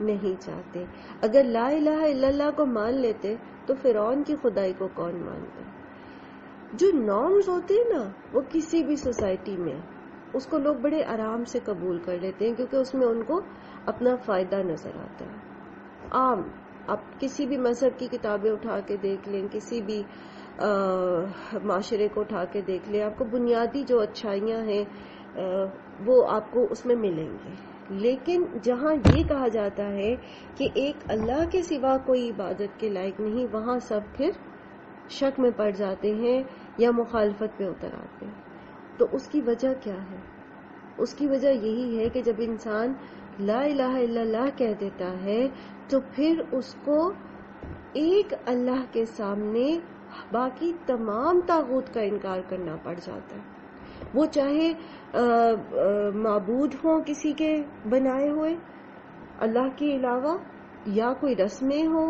نہیں چاہتے۔ اگر لا الہ الا اللہ کو مان لیتے تو فرعون کی خدائی کو کون مانتا؟ جو نارمز ہوتے ہیں نا، وہ کسی بھی سوسائٹی میں اس کو لوگ بڑے آرام سے قبول کر لیتے ہیں، کیونکہ اس میں ان کو اپنا فائدہ نظر آتا ہے۔ عام آپ کسی بھی مذہب کی کتابیں اٹھا کے دیکھ لیں، کسی بھی معاشرے کو اٹھا کے دیکھ لیں، آپ کو بنیادی جو اچھائیاں ہیں وہ آپ کو اس میں ملیں گی، لیکن جہاں یہ کہا جاتا ہے کہ ایک اللہ کے سوا کوئی عبادت کے لائق نہیں، وہاں سب پھر شک میں پڑ جاتے ہیں یا مخالفت پہ اتر آتے ہیں۔ تو اس کی وجہ کیا ہے؟ اس کی وجہ یہی ہے کہ جب انسان لا الہ الا اللہ کہہ دیتا ہے تو پھر اس کو ایک اللہ کے سامنے باقی تمام طاغوت کا انکار کرنا پڑ جاتا ہے، وہ چاہے معبود ہوں کسی کے بنائے ہوئے اللہ کے علاوہ، یا کوئی رسمیں ہو،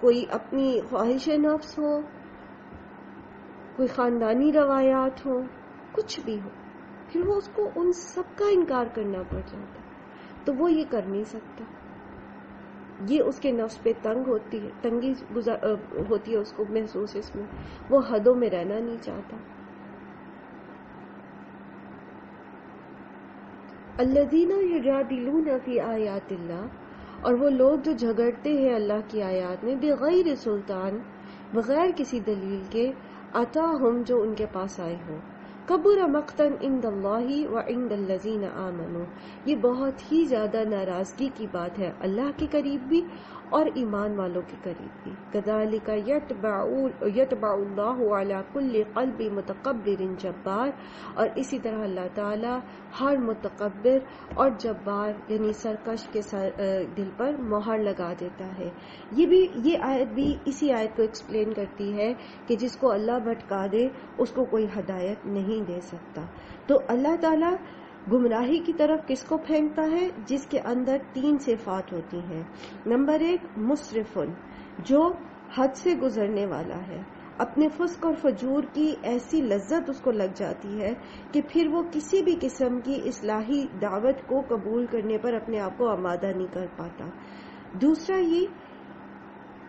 کوئی اپنی خواہش نفس ہو، کوئی خاندانی روایات ہو، کچھ بھی ہو، پھر وہ اس کو ان سب کا انکار کرنا پڑ جاتا ہے۔ تو وہ یہ کر نہیں سکتا، یہ اس کے نفس پہ تنگی ہوتی ہے اس کو محسوس، اس میں وہ حدوں میں رہنا نہیں چاہتا۔ الذین یجادلون فی آیات اللہ، اور وہ لوگ جو جھگڑتے ہیں اللہ کی آیات میں، بغیر سلطان، بغیر کسی دلیل کے، اتاہم، جو ان کے پاس آئے ہوں، کبر مقتن عند اللہ وعند الذین آمنوا، یہ بہت ہی زیادہ ناراضگی کی بات ہے اللہ کے قریب بھی اور ایمان والوں کے قریب بھی۔ کذالک یطبع اللہ علی کل قلب متکبر جبار، اور اسی طرح اللہ تعالی ہر متکبر اور جبار یعنی سرکش کے دل پر مہر لگا دیتا ہے۔ یہ آیت بھی اسی آیت کو ایکسپلین کرتی ہے کہ جس کو اللہ بھٹکا دے اس کو کوئی ہدایت نہیں دے سکتا۔ تو اللہ تعالی گمراہی کی طرف کس کو پھینکتا ہے؟ جس کے اندر 3 صفات ہوتی ہیں۔ نمبر 1 مسرفن، جو حد سے گزرنے والا ہے، اپنے فسق اور فجور کی ایسی لذت اس کو لگ جاتی ہے کہ پھر وہ کسی بھی قسم کی اصلاحی دعوت کو قبول کرنے پر اپنے آپ کو آمادہ نہیں کر پاتا۔ دوسرا یہ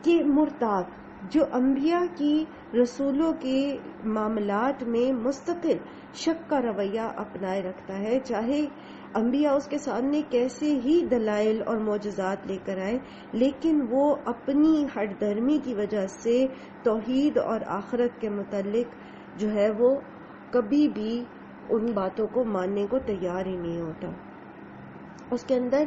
کہ مرتاب، جو انبیاء کی رسولوں کے معاملات میں مستقل شک کا رویہ اپنائے رکھتا ہے، چاہے انبیاء اس کے سامنے کیسے ہی دلائل اور معجزات لے کر آئے، لیکن وہ اپنی ہٹ درمی کی وجہ سے توحید اور آخرت کے متعلق جو ہے وہ کبھی بھی ان باتوں کو ماننے کو تیار ہی نہیں ہوتا۔ اس کے اندر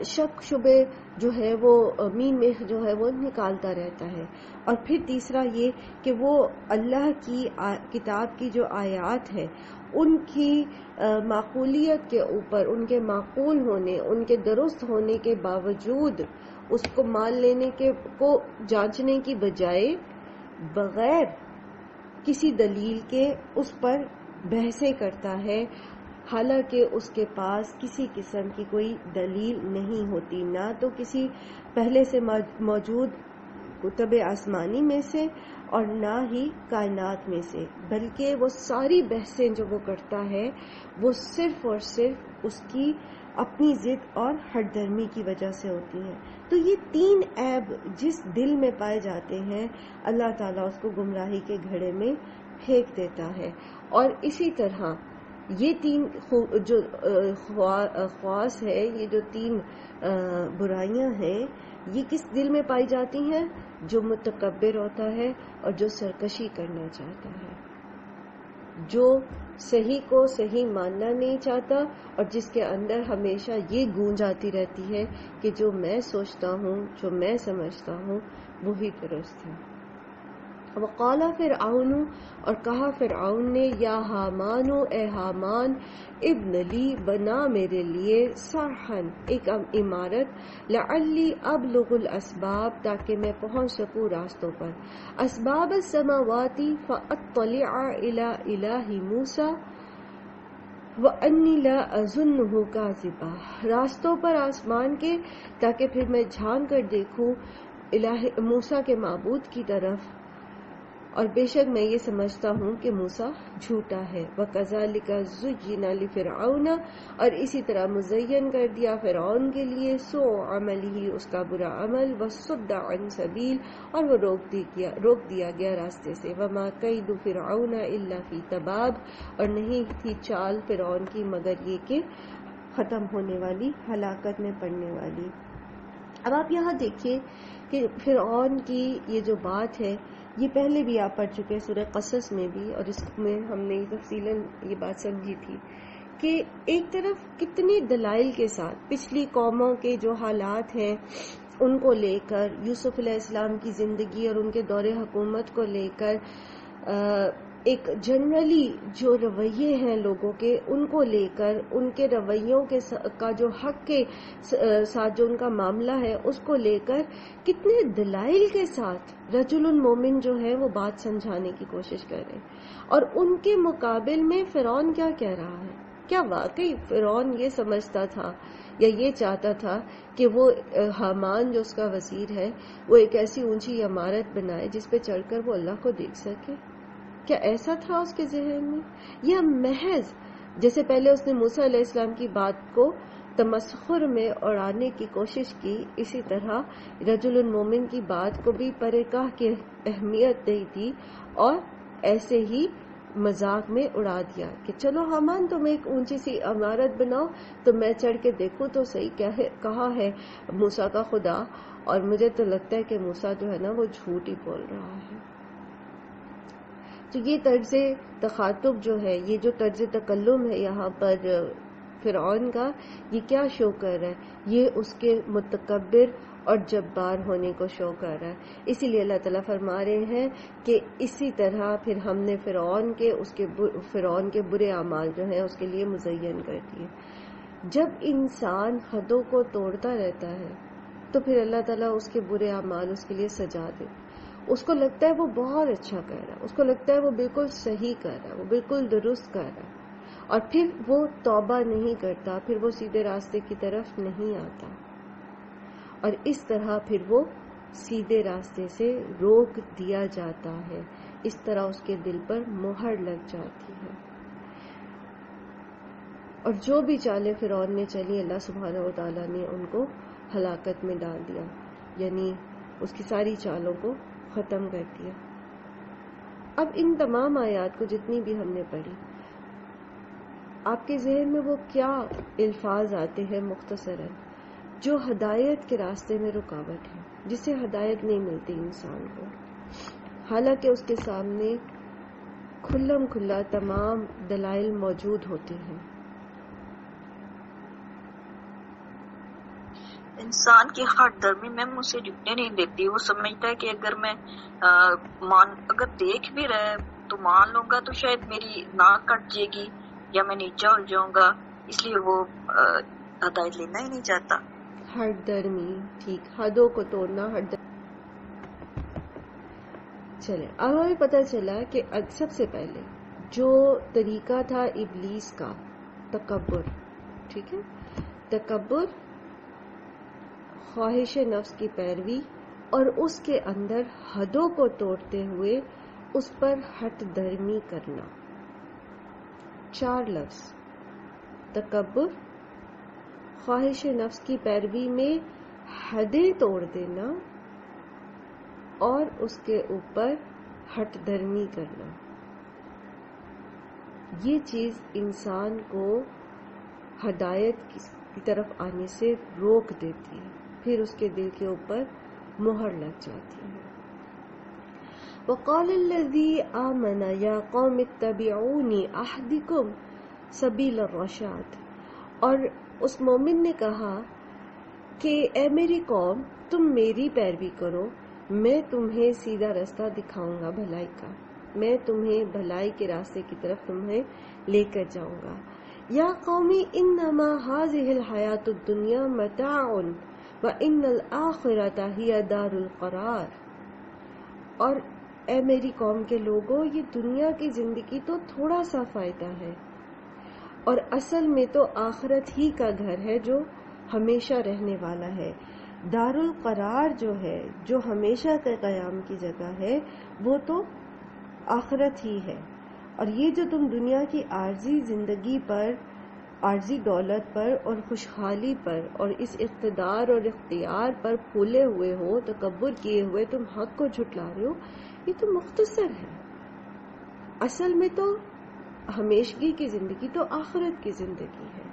شک شبے جو ہے وہ مین میں جو ہے وہ نکالتا رہتا ہے۔ اور پھر تیسرا یہ کہ وہ اللہ کی کتاب کی جو آیات ہے ان کی معقولیت کے اوپر، ان کے معقول ہونے، ان کے درست ہونے کے باوجود اس کو مان لینے کو جانچنے کی بجائے بغیر کسی دلیل کے اس پر بحثیں کرتا ہے، حالانکہ اس کے پاس کسی قسم کی کوئی دلیل نہیں ہوتی، نہ تو کسی پہلے سے موجود کتب آسمانی میں سے اور نہ ہی کائنات میں سے، بلکہ وہ ساری بحثیں جو وہ کرتا ہے وہ صرف اور صرف اس کی اپنی ضد اور ہٹ درمی کی وجہ سے ہوتی ہیں۔ تو یہ 3 عیب جس دل میں پائے جاتے ہیں اللہ تعالیٰ اس کو گمراہی کے گھڑے میں پھینک دیتا ہے۔ اور اسی طرح یہ 3 جو خواص ہے، یہ جو 3 برائیاں ہیں، یہ کس دل میں پائی جاتی ہیں؟ جو متکبر ہوتا ہے اور جو سرکشی کرنا چاہتا ہے، جو صحیح کو صحیح ماننا نہیں چاہتا اور جس کے اندر ہمیشہ یہ گونج آتی رہتی ہے کہ جو میں سوچتا ہوں، جو میں سمجھتا ہوں وہی درست ہے۔ وقال فرعون، اور کہا فرعون نے، یا حامان، اے حامان، ابن لی، بنا میرے لیے، صرحن، ایک عمارت، لعلی ابلغ الاسباب، تاکہ میں پہنچ سکوں راستوں پر، اسباب السماوات فاطلع الی الہ موسیٰ وانی لا اظنہ کاذبا، راستوں پر آسمان کے، تاکہ پھر میں جھانک کر دیکھوں الہ موسیٰ کے معبود کی طرف، اور بے شک میں یہ سمجھتا ہوں کہ موسیٰ جھوٹا ہے۔ وَكَذَلِكَ زُيِّنَ لِفِرْعَوْنَ، اور اسی طرح مزین کر دیا فرعون کے لیے، سوء عملہ، اس کا برا عمل، وَصُدَّ عَنْ سَبِيلٍ، اور وہ روک دیا گیا راستے سے، وَمَا كَيْدُ فِرْعَوْنَ إِلَّا فِي تَبَابٍ، اور نہیں تھی چال فرعون کی مگر یہ کہ ختم ہونے والی، ہلاکت میں پڑنے والی۔ اب آپ یہاں دیکھیے کہ فرعون کی یہ جو بات ہے یہ پہلے بھی آپ پڑھ چکے سورہ قصص میں بھی، اور اس میں ہم نے تفصیلاً یہ بات سمجھی تھی کہ ایک طرف کتنے دلائل کے ساتھ پچھلی قوموں کے جو حالات ہیں ان کو لے کر، یوسف علیہ السلام کی زندگی اور ان کے دور حکومت کو لے کر، ایک جنرلی جو رویے ہیں لوگوں کے ان کو لے کر، ان کے رویوں کا جو حق کے ساتھ جو ان کا معاملہ ہے اس کو لے کر کتنے دلائل کے ساتھ رجل مومن جو ہے وہ بات سمجھانے کی کوشش کر رہے ہیں۔ اور ان کے مقابل میں فرعون کیا کہہ رہا ہے؟ کیا واقعی فرعون یہ سمجھتا تھا یا یہ چاہتا تھا کہ وہ حامان جو اس کا وزیر ہے وہ ایک ایسی اونچی عمارت بنائے جس پہ چڑھ کر وہ اللہ کو دیکھ سکے؟ کیا ایسا تھا اس کے ذہن میں؟ یا محض جیسے پہلے اس نے موسیٰ علیہ السلام کی بات کو تمسخر میں اڑانے کی کوشش کی، اسی طرح رجل المومن کی بات کو بھی پرکاہ کی اہمیت دی تھی اور ایسے ہی مذاق میں اڑا دیا کہ چلو حامان تم ایک اونچی سی عمارت بناؤ تو میں چڑھ کے دیکھوں تو صحیح کیا ہے کہا ہے موسیٰ کا خدا، اور مجھے تو لگتا ہے کہ موسیٰ جو ہے نا وہ جھوٹ ہی بول رہا ہے۔ تو یہ طرز تخاطب جو ہے، یہ جو طرز تکلم ہے یہاں پر فرعون کا، یہ کیا شو کر رہا ہے؟ یہ اس کے متکبر اور جبار ہونے کو شو کر رہا ہے۔ اسی لیے اللہ تعالیٰ فرما رہے ہیں کہ اسی طرح پھر ہم نے فرعون کے برے اعمال جو ہیں اس کے لیے مزین کر دیے۔ جب انسان حدوں کو توڑتا رہتا ہے تو پھر اللہ تعالیٰ اس کے برے اعمال اس کے لیے سجا دے۔ اس کو لگتا ہے وہ بہت اچھا کر رہا ہے، اس کو لگتا ہے وہ بالکل صحیح کر رہا ہے، وہ بالکل درست کر رہا ہے، اور پھر وہ توبہ نہیں کرتا، پھر وہ سیدھے راستے کی طرف نہیں آتا، اور اس طرح پھر وہ سیدھے راستے سے روک دیا جاتا ہے، اس طرح اس کے دل پر مہر لگ جاتی ہے۔ اور جو بھی چالیں فرعون نے چلی، اللہ سبحانہ و تعالیٰ نے ان کو ہلاکت میں ڈال دیا، یعنی اس کی ساری چالوں کو ختم کر دیا۔ اب ان تمام آیات کو جتنی بھی ہم نے پڑھی، آپ کے ذہن میں وہ کیا الفاظ آتے ہیں مختصراً جو ہدایت کے راستے میں رکاوٹ ہے، جس سے ہدایت نہیں ملتی انسان کو، حالانکہ اس کے سامنے کھلم کھلا تمام دلائل موجود ہوتے ہیں؟ انسان کی ہٹ درمی میں اسے جھکنے نہیں دیتی۔ وہ سمجھتا ہے کہ اگر میں اگر دیکھ بھی رہے تو مان لوں گا تو شاید میری ناک کٹ جائے گی یا میں نیچا ہو جاؤں گا، اس لیے وہ ہدایت لینا ہی نہیں چاہتا۔ ہٹ درمی، ٹھیک، حدوں کو توڑنا، ہٹ درمی۔ چلے اب ہمیں پتہ چلا کہ سب سے پہلے جو طریقہ تھا ابلیس کا، تکبر، ٹھیک ہے، تکبر، خواہش نفس کی پیروی، اور اس کے اندر حدوں کو توڑتے ہوئے اس پر ہٹ درمی کرنا۔ 4 لفظ، تکبر، خواہش نفس کی پیروی میں حدیں توڑ دینا اور اس کے اوپر ہٹ درمی کرنا۔ یہ چیز انسان کو ہدایت کی طرف آنے سے روک دیتی ہے، پھر اس کے دل کے اوپر مہر لگ جاتی ہے۔ وقال الذی آمن یا قوم اتبعونی اہدکم سبیل الرشاد، اور اس مومن نے کہا کہ اے میری قوم تم میری پیروی کرو، میں تمہیں سیدھا راستہ دکھاؤں گا بھلائی کا، میں تمہیں بھلائی کے راستے کی طرف تمہیں لے کر جاؤں گا۔ یا قومی انما هذه الحیات الدنیا متاع وان الآخرۃ ہی دار القرار، اور اے میری قوم کے لوگوں، یہ دنیا کی زندگی تو تھوڑا سا فائدہ ہے، اور اصل میں تو آخرت ہی کا گھر ہے جو ہمیشہ رہنے والا ہے۔ دار القرار جو ہے، جو ہمیشہ کے قیام کی جگہ ہے، وہ تو آخرت ہی ہے۔ اور یہ جو تم دنیا کی عارضی زندگی پر، عارضی دولت پر اور خوشحالی پر اور اس اقتدار اور اختیار پر پھولے ہوئے ہو، تکبر کیے ہوئے تم حق کو جھٹلا رہے ہو، یہ تو مختصر ہے۔ اصل میں تو ہمیشگی کی زندگی تو آخرت کی زندگی ہے۔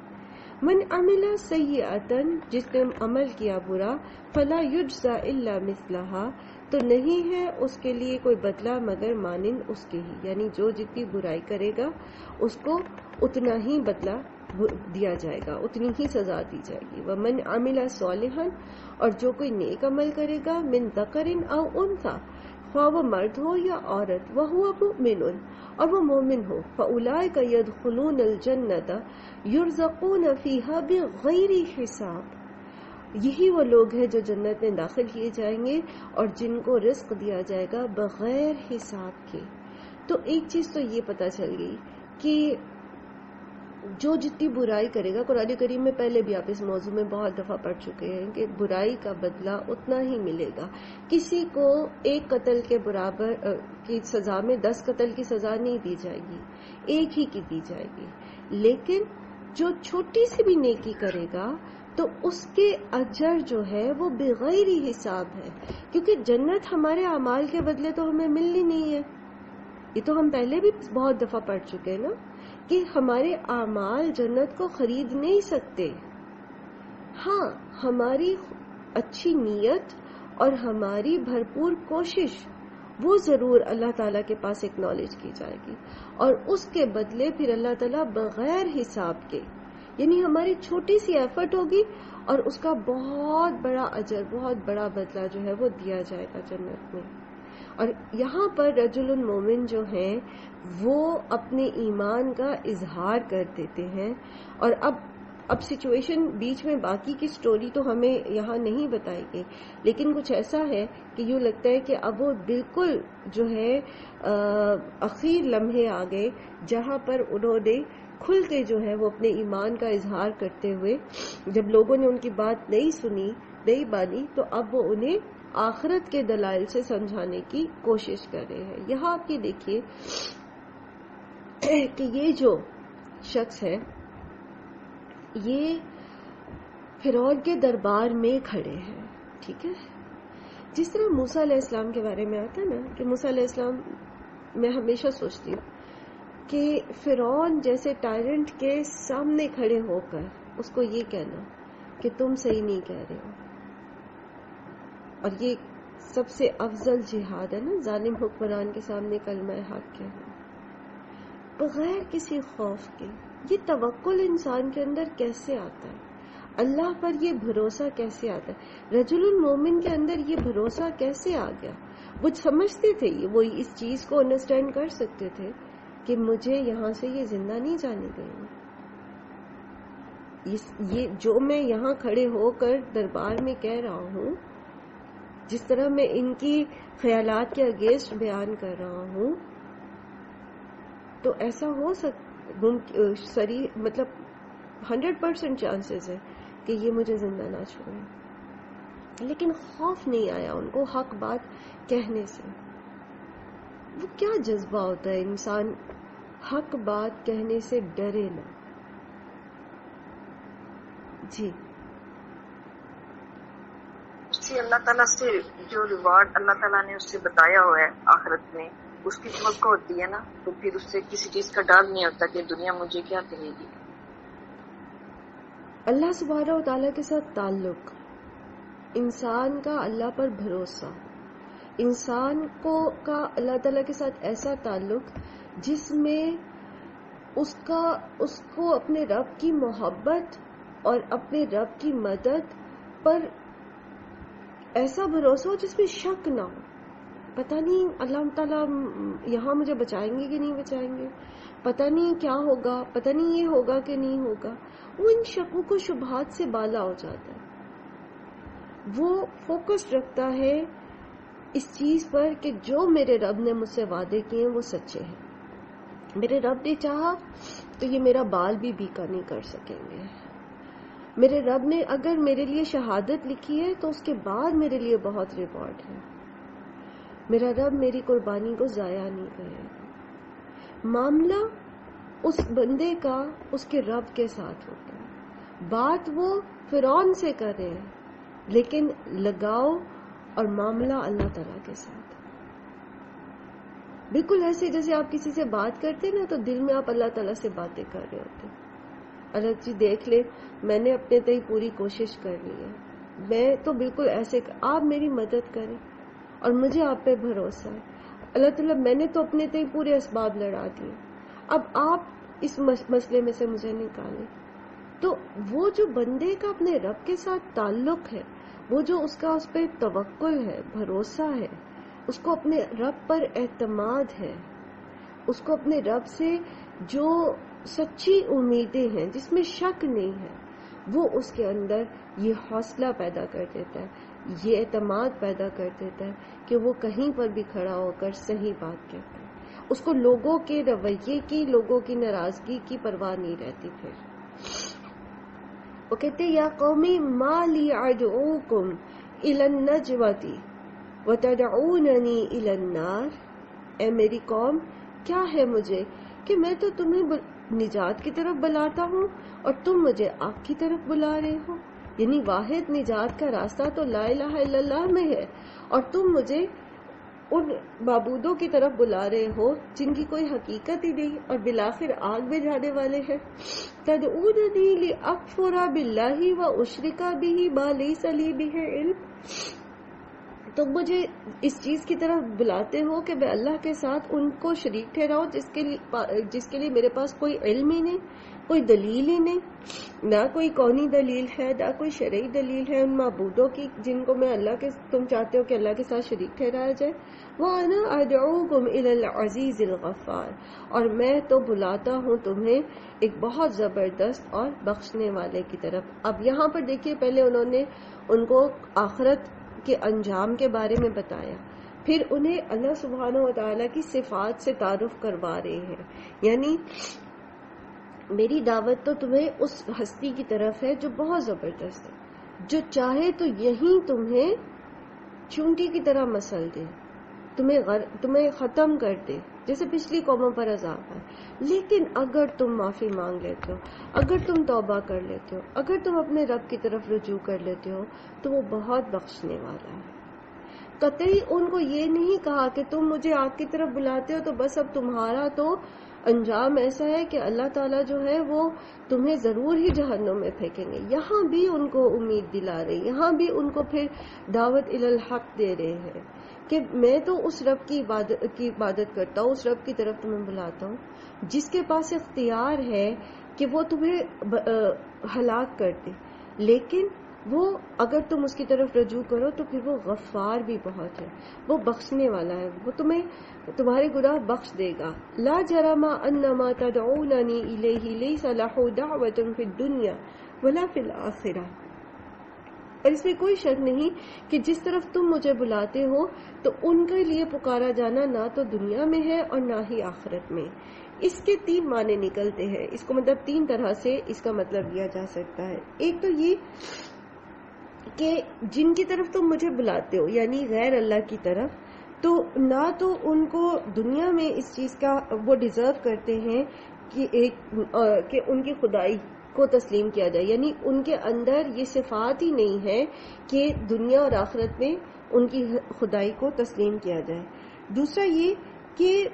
من عمل سیئۃ جس نے عمل کیا برا فلا یجزا الا مثلہا تو نہیں ہے اس کے لیے کوئی بدلہ مگر مانند اس کے ہی، یعنی جو جتنی برائی کرے گا اس کو اتنا ہی بدلہ دیا جائے گا، اتنی ہی سزا دی جائے گی۔ ومن عمل صالحا اور جو کوئی نیک عمل کرے گا من ذکر او انثی خواہ وہ مرد ہو یا عورت وہو مؤمن اور وہ مومن ہو فاولئک یدخلون الجنۃ یرزقون فیہا بغیر حساب، یہی وہ لوگ ہیں جو جنت میں داخل کیے جائیں گے اور جن کو رزق دیا جائے گا بغیر حساب کے۔ تو ایک چیز تو یہ پتہ چل گئی کہ جو جتنی برائی کرے گا، قرآن کریم میں پہلے بھی آپ اس موضوع میں بہت دفعہ پڑھ چکے ہیں کہ برائی کا بدلہ اتنا ہی ملے گا، کسی کو ایک قتل کے برابر کی سزا میں 10 قتل کی سزا نہیں دی جائے گی، ایک ہی کی دی جائے گی، لیکن جو چھوٹی سی بھی نیکی کرے گا تو اس کے اجر جو ہے وہ بغیر ہی حساب ہے، کیونکہ جنت ہمارے اعمال کے بدلے تو ہمیں ملنی نہیں ہے، یہ تو ہم پہلے بھی بہت دفعہ پڑھ چکے ہیں نا کہ ہمارے اعمال جنت کو خرید نہیں سکتے۔ ہاں ہماری اچھی نیت اور ہماری بھرپور کوشش وہ ضرور اللہ تعالیٰ کے پاس ایکنالج کی جائے گی، اور اس کے بدلے پھر اللہ تعالیٰ بغیر حساب کے، یعنی ہماری چھوٹی سی ایفرٹ ہوگی اور اس کا بہت بڑا اجر، بہت بڑا بدلہ جو ہے وہ دیا جائے گا جنت میں۔ اور یہاں پر رجل مومن جو ہیں وہ اپنے ایمان کا اظہار کر دیتے ہیں، اور اب سچویشن بیچ میں باقی کی سٹوری تو ہمیں یہاں نہیں بتائی گئی، لیکن کچھ ایسا ہے کہ یوں لگتا ہے کہ اب وہ بالکل جو ہے اخیر لمحے آ گئے جہاں پر انہوں نے کھل کے جو ہے وہ اپنے ایمان کا اظہار کرتے ہوئے، جب لوگوں نے ان کی بات نہیں سنی، نہیں مانی، تو اب وہ انہیں آخرت کے دلائل سے سمجھانے کی کوشش کر رہے ہیں۔ یہاں آپ یہ دیکھیے کہ یہ جو شخص ہے یہ فرعون کے دربار میں کھڑے ہیں، ٹھیک ہے، جس طرح موسیٰ علیہ السلام کے بارے میں آتا ہے نا کہ موسیٰ علیہ السلام، میں ہمیشہ سوچتی ہوں کہ فرعون جیسے ٹائرنٹ کے سامنے کھڑے ہو کر اس کو یہ کہنا کہ تم صحیح نہیں کہہ رہے ہو، اور یہ سب سے افضل جہاد ہے نا، ظالم حکمران کے سامنے کلمہ حق کہنا بغیر کسی خوف کے۔ یہ توکل انسان کے اندر کیسے آتا ہے؟ اللہ پر یہ بھروسہ کیسے آتا ہے؟ رجل المومن کے اندر یہ بھروسہ کیسے آ گیا؟ وہ سمجھتے تھے، وہ اس چیز کو انڈرسٹینڈ کر سکتے تھے کہ مجھے یہاں سے یہ زندہ نہیں جانے دیں گے، یہ جو میں یہاں کھڑے ہو کر دربار میں کہہ رہا ہوں، جس طرح میں ان کی خیالات کے اگینسٹ بیان کر رہا ہوں، تو ایسا ہو مطلب 100% چانسز ہے کہ یہ مجھے زندہ نہ چھوڑیں، لیکن خوف نہیں آیا ان کو حق بات کہنے سے۔ وہ کیا جذبہ ہوتا ہے انسان حق بات کہنے سے ڈرے نہ؟ جی اس سے اللہ تعالیٰ سے جو ریوارڈ اللہ تعالیٰ نے اس سے بتایا ہوا ہے آخرت میں، اس کی توقع ہوتی ہے نا، تو پھر اس سے کسی چیز کا ڈر نہیں ہوتا کہ دنیا مجھے کیا کہے گی۔ اللہ سبحانہ و تعالیٰ کے ساتھ تعلق، انسان کا اللہ پر بھروسہ، انسان کا اللہ تعالیٰ کے ساتھ ایسا تعلق جس میں اس کو اپنے رب کی محبت اور اپنے رب کی مدد پر ایسا بھروسہ ہو جس میں شک نہ ہو، پتہ نہیں اللہ تعالیٰ یہاں مجھے بچائیں گے کہ نہیں بچائیں گے، پتہ نہیں کیا ہوگا، پتہ نہیں یہ ہوگا کہ نہیں ہوگا، وہ ان شکوک و شبہات سے بالا ہو جاتا ہے۔ وہ فوکس رکھتا ہے اس چیز پر کہ جو میرے رب نے مجھ سے وعدے کیے ہیں وہ سچے ہیں، میرے رب نے چاہا تو یہ میرا بال بھی بیکا نہیں کر سکیں گے، میرے رب نے اگر میرے لیے شہادت لکھی ہے تو اس کے بعد میرے لیے بہت ریوارڈ ہے، میرا رب میری قربانی کو ضائع نہیں کرے گا۔ معاملہ اس بندے کا اس کے رب کے ساتھ ہوتا ہے، بات وہ فرعون سے کر رہے ہیں لیکن لگاؤ اور معاملہ اللہ تعالیٰ کے ساتھ، بالکل ایسے جیسے آپ کسی سے بات کرتے نا تو دل میں آپ اللہ تعالیٰ سے باتیں کر رہے ہوتے، اللہ جی دیکھ لے میں نے اپنے تئی پوری کوشش کر لی ہے، میں تو بالکل ایسے آپ میری مدد کریں اور مجھے آپ پہ بھروسہ ہے اللہ تعالیٰ، میں نے تو اپنے تئی پورے اسباب لڑا دیے، اب آپ اس مسئلے میں سے مجھے نکالیں۔ تو وہ جو بندے کا اپنے رب کے ساتھ تعلق ہے، وہ جو اس کا اس پہ توکل ہے، بھروسہ ہے، اس کو اپنے رب پر اعتماد ہے، اس کو اپنے رب سے جو سچی امیدیں ہیں جس میں شک نہیں ہے، وہ اس کے اندر یہ حوصلہ پیدا کر دیتا ہے، یہ اعتماد پیدا کر دیتا ہے کہ وہ کہیں پر بھی کھڑا ہو کر صحیح بات کہتا ہے، اس کو لوگوں کے رویے کی، لوگوں کی ناراضگی کی پرواہ نہیں رہتی۔ پھر وہ کہتے یا قومی ما لی ادعوکم الی النجوۃ وتدعوننی الی النار، اے میری قوم کیا ہے مجھے کہ میں تو تمہیں نجات کی طرف بلاتا ہوں اور تم مجھے آگ کی طرف بلا رہے ہو، یعنی واحد نجات کا راستہ تو لا الہ الا اللہ میں ہے اور تم مجھے ان معبودوں کی طرف بلا رہے ہو جن کی کوئی حقیقت ہی نہیں اور بالآخر آگ میں جانے والے ہیں۔ تدعوننی لاکفر باللہ واشرک بہ ما لیس لی بہ علم، تم مجھے اس چیز کی طرف بلاتے ہو کہ میں اللہ کے ساتھ ان کو شریک ٹھہراؤں جس کے لیے میرے پاس کوئی علم ہی نہیں، کوئی دلیل ہی نہیں، نہ کوئی کونی دلیل ہے نہ کوئی شرعی دلیل ہے ان معبودوں کی جن کو میں اللہ کے تم چاہتے ہو کہ اللہ کے ساتھ شریک ٹھہرایا جائے۔ وَأَنَا أَدْعُوكُمْ إِلَى الْعَزِيزِ الْغَفَّارِ، اور میں تو بلاتا ہوں تمہیں ایک بہت زبردست اور بخشنے والے کی طرف۔ اب یہاں پر دیکھیے پہلے انہوں نے ان کو آخرت کے انجام کے بارے میں بتایا، پھر انہیں اللہ سبحانہ و تعالیٰ کی صفات سے تعارف کروا رہے ہیں، یعنی میری دعوت تو تمہیں اس ہستی کی طرف ہے جو بہت زبردست ہے، جو چاہے تو یہیں تمہیں چونٹی کی طرح مسل دے، تمہیں ختم کر دے جیسے پچھلی قوموں پر عذاب ہے، لیکن اگر تم معافی مانگ لیتے ہو، اگر تم توبہ کر لیتے ہو، اگر تم اپنے رب کی طرف رجوع کر لیتے ہو تو وہ بہت بخشنے والا ہے۔ قطعی ان کو یہ نہیں کہا کہ تم مجھے آگ کی طرف بلاتے ہو تو بس اب تمہارا تو انجام ایسا ہے کہ اللہ تعالیٰ جو ہے وہ تمہیں ضرور ہی جہنم میں پھینکیں گے۔ یہاں بھی ان کو امید دلا رہے، یہاں بھی ان کو پھر دعوت الی الحق دے رہے ہیں کہ میں تو اس رب کی عبادت کرتا ہوں، اس رب کی طرف تمہیں بلاتا ہوں جس کے پاس اختیار ہے کہ وہ تمہیں ہلاک کر دے، لیکن وہ اگر تم اس کی طرف رجوع کرو تو پھر وہ غفار بھی بہت ہے، وہ بخشنے والا ہے، وہ تمہیں تمہارے گناہ بخش دے گا۔ لا جرم انما تدعوننی الیہ لیس لہ دعوۃ فی الدنیا ولا فی الآخرہ، اور اس میں کوئی شک نہیں کہ جس طرف تم مجھے بلاتے ہو تو ان کے لیے پکارا جانا نہ تو دنیا میں ہے اور نہ ہی آخرت میں۔ اس کے 3 معنی نکلتے ہیں، اس کو مطلب 3 طرح سے اس کا مطلب لیا جا سکتا ہے۔ ایک تو یہ کہ جن کی طرف تم مجھے بلاتے ہو یعنی غیر اللہ کی طرف، تو نہ تو ان کو دنیا میں اس چیز کا وہ ڈیزرو کرتے ہیں کہ ان کی خدائی کو تسلیم کیا جائے، یعنی ان کے اندر یہ صفات ہی نہیں ہے کہ دنیا اور آخرت میں ان کی خدائی کو تسلیم کیا جائے۔ دوسرا یہ کہ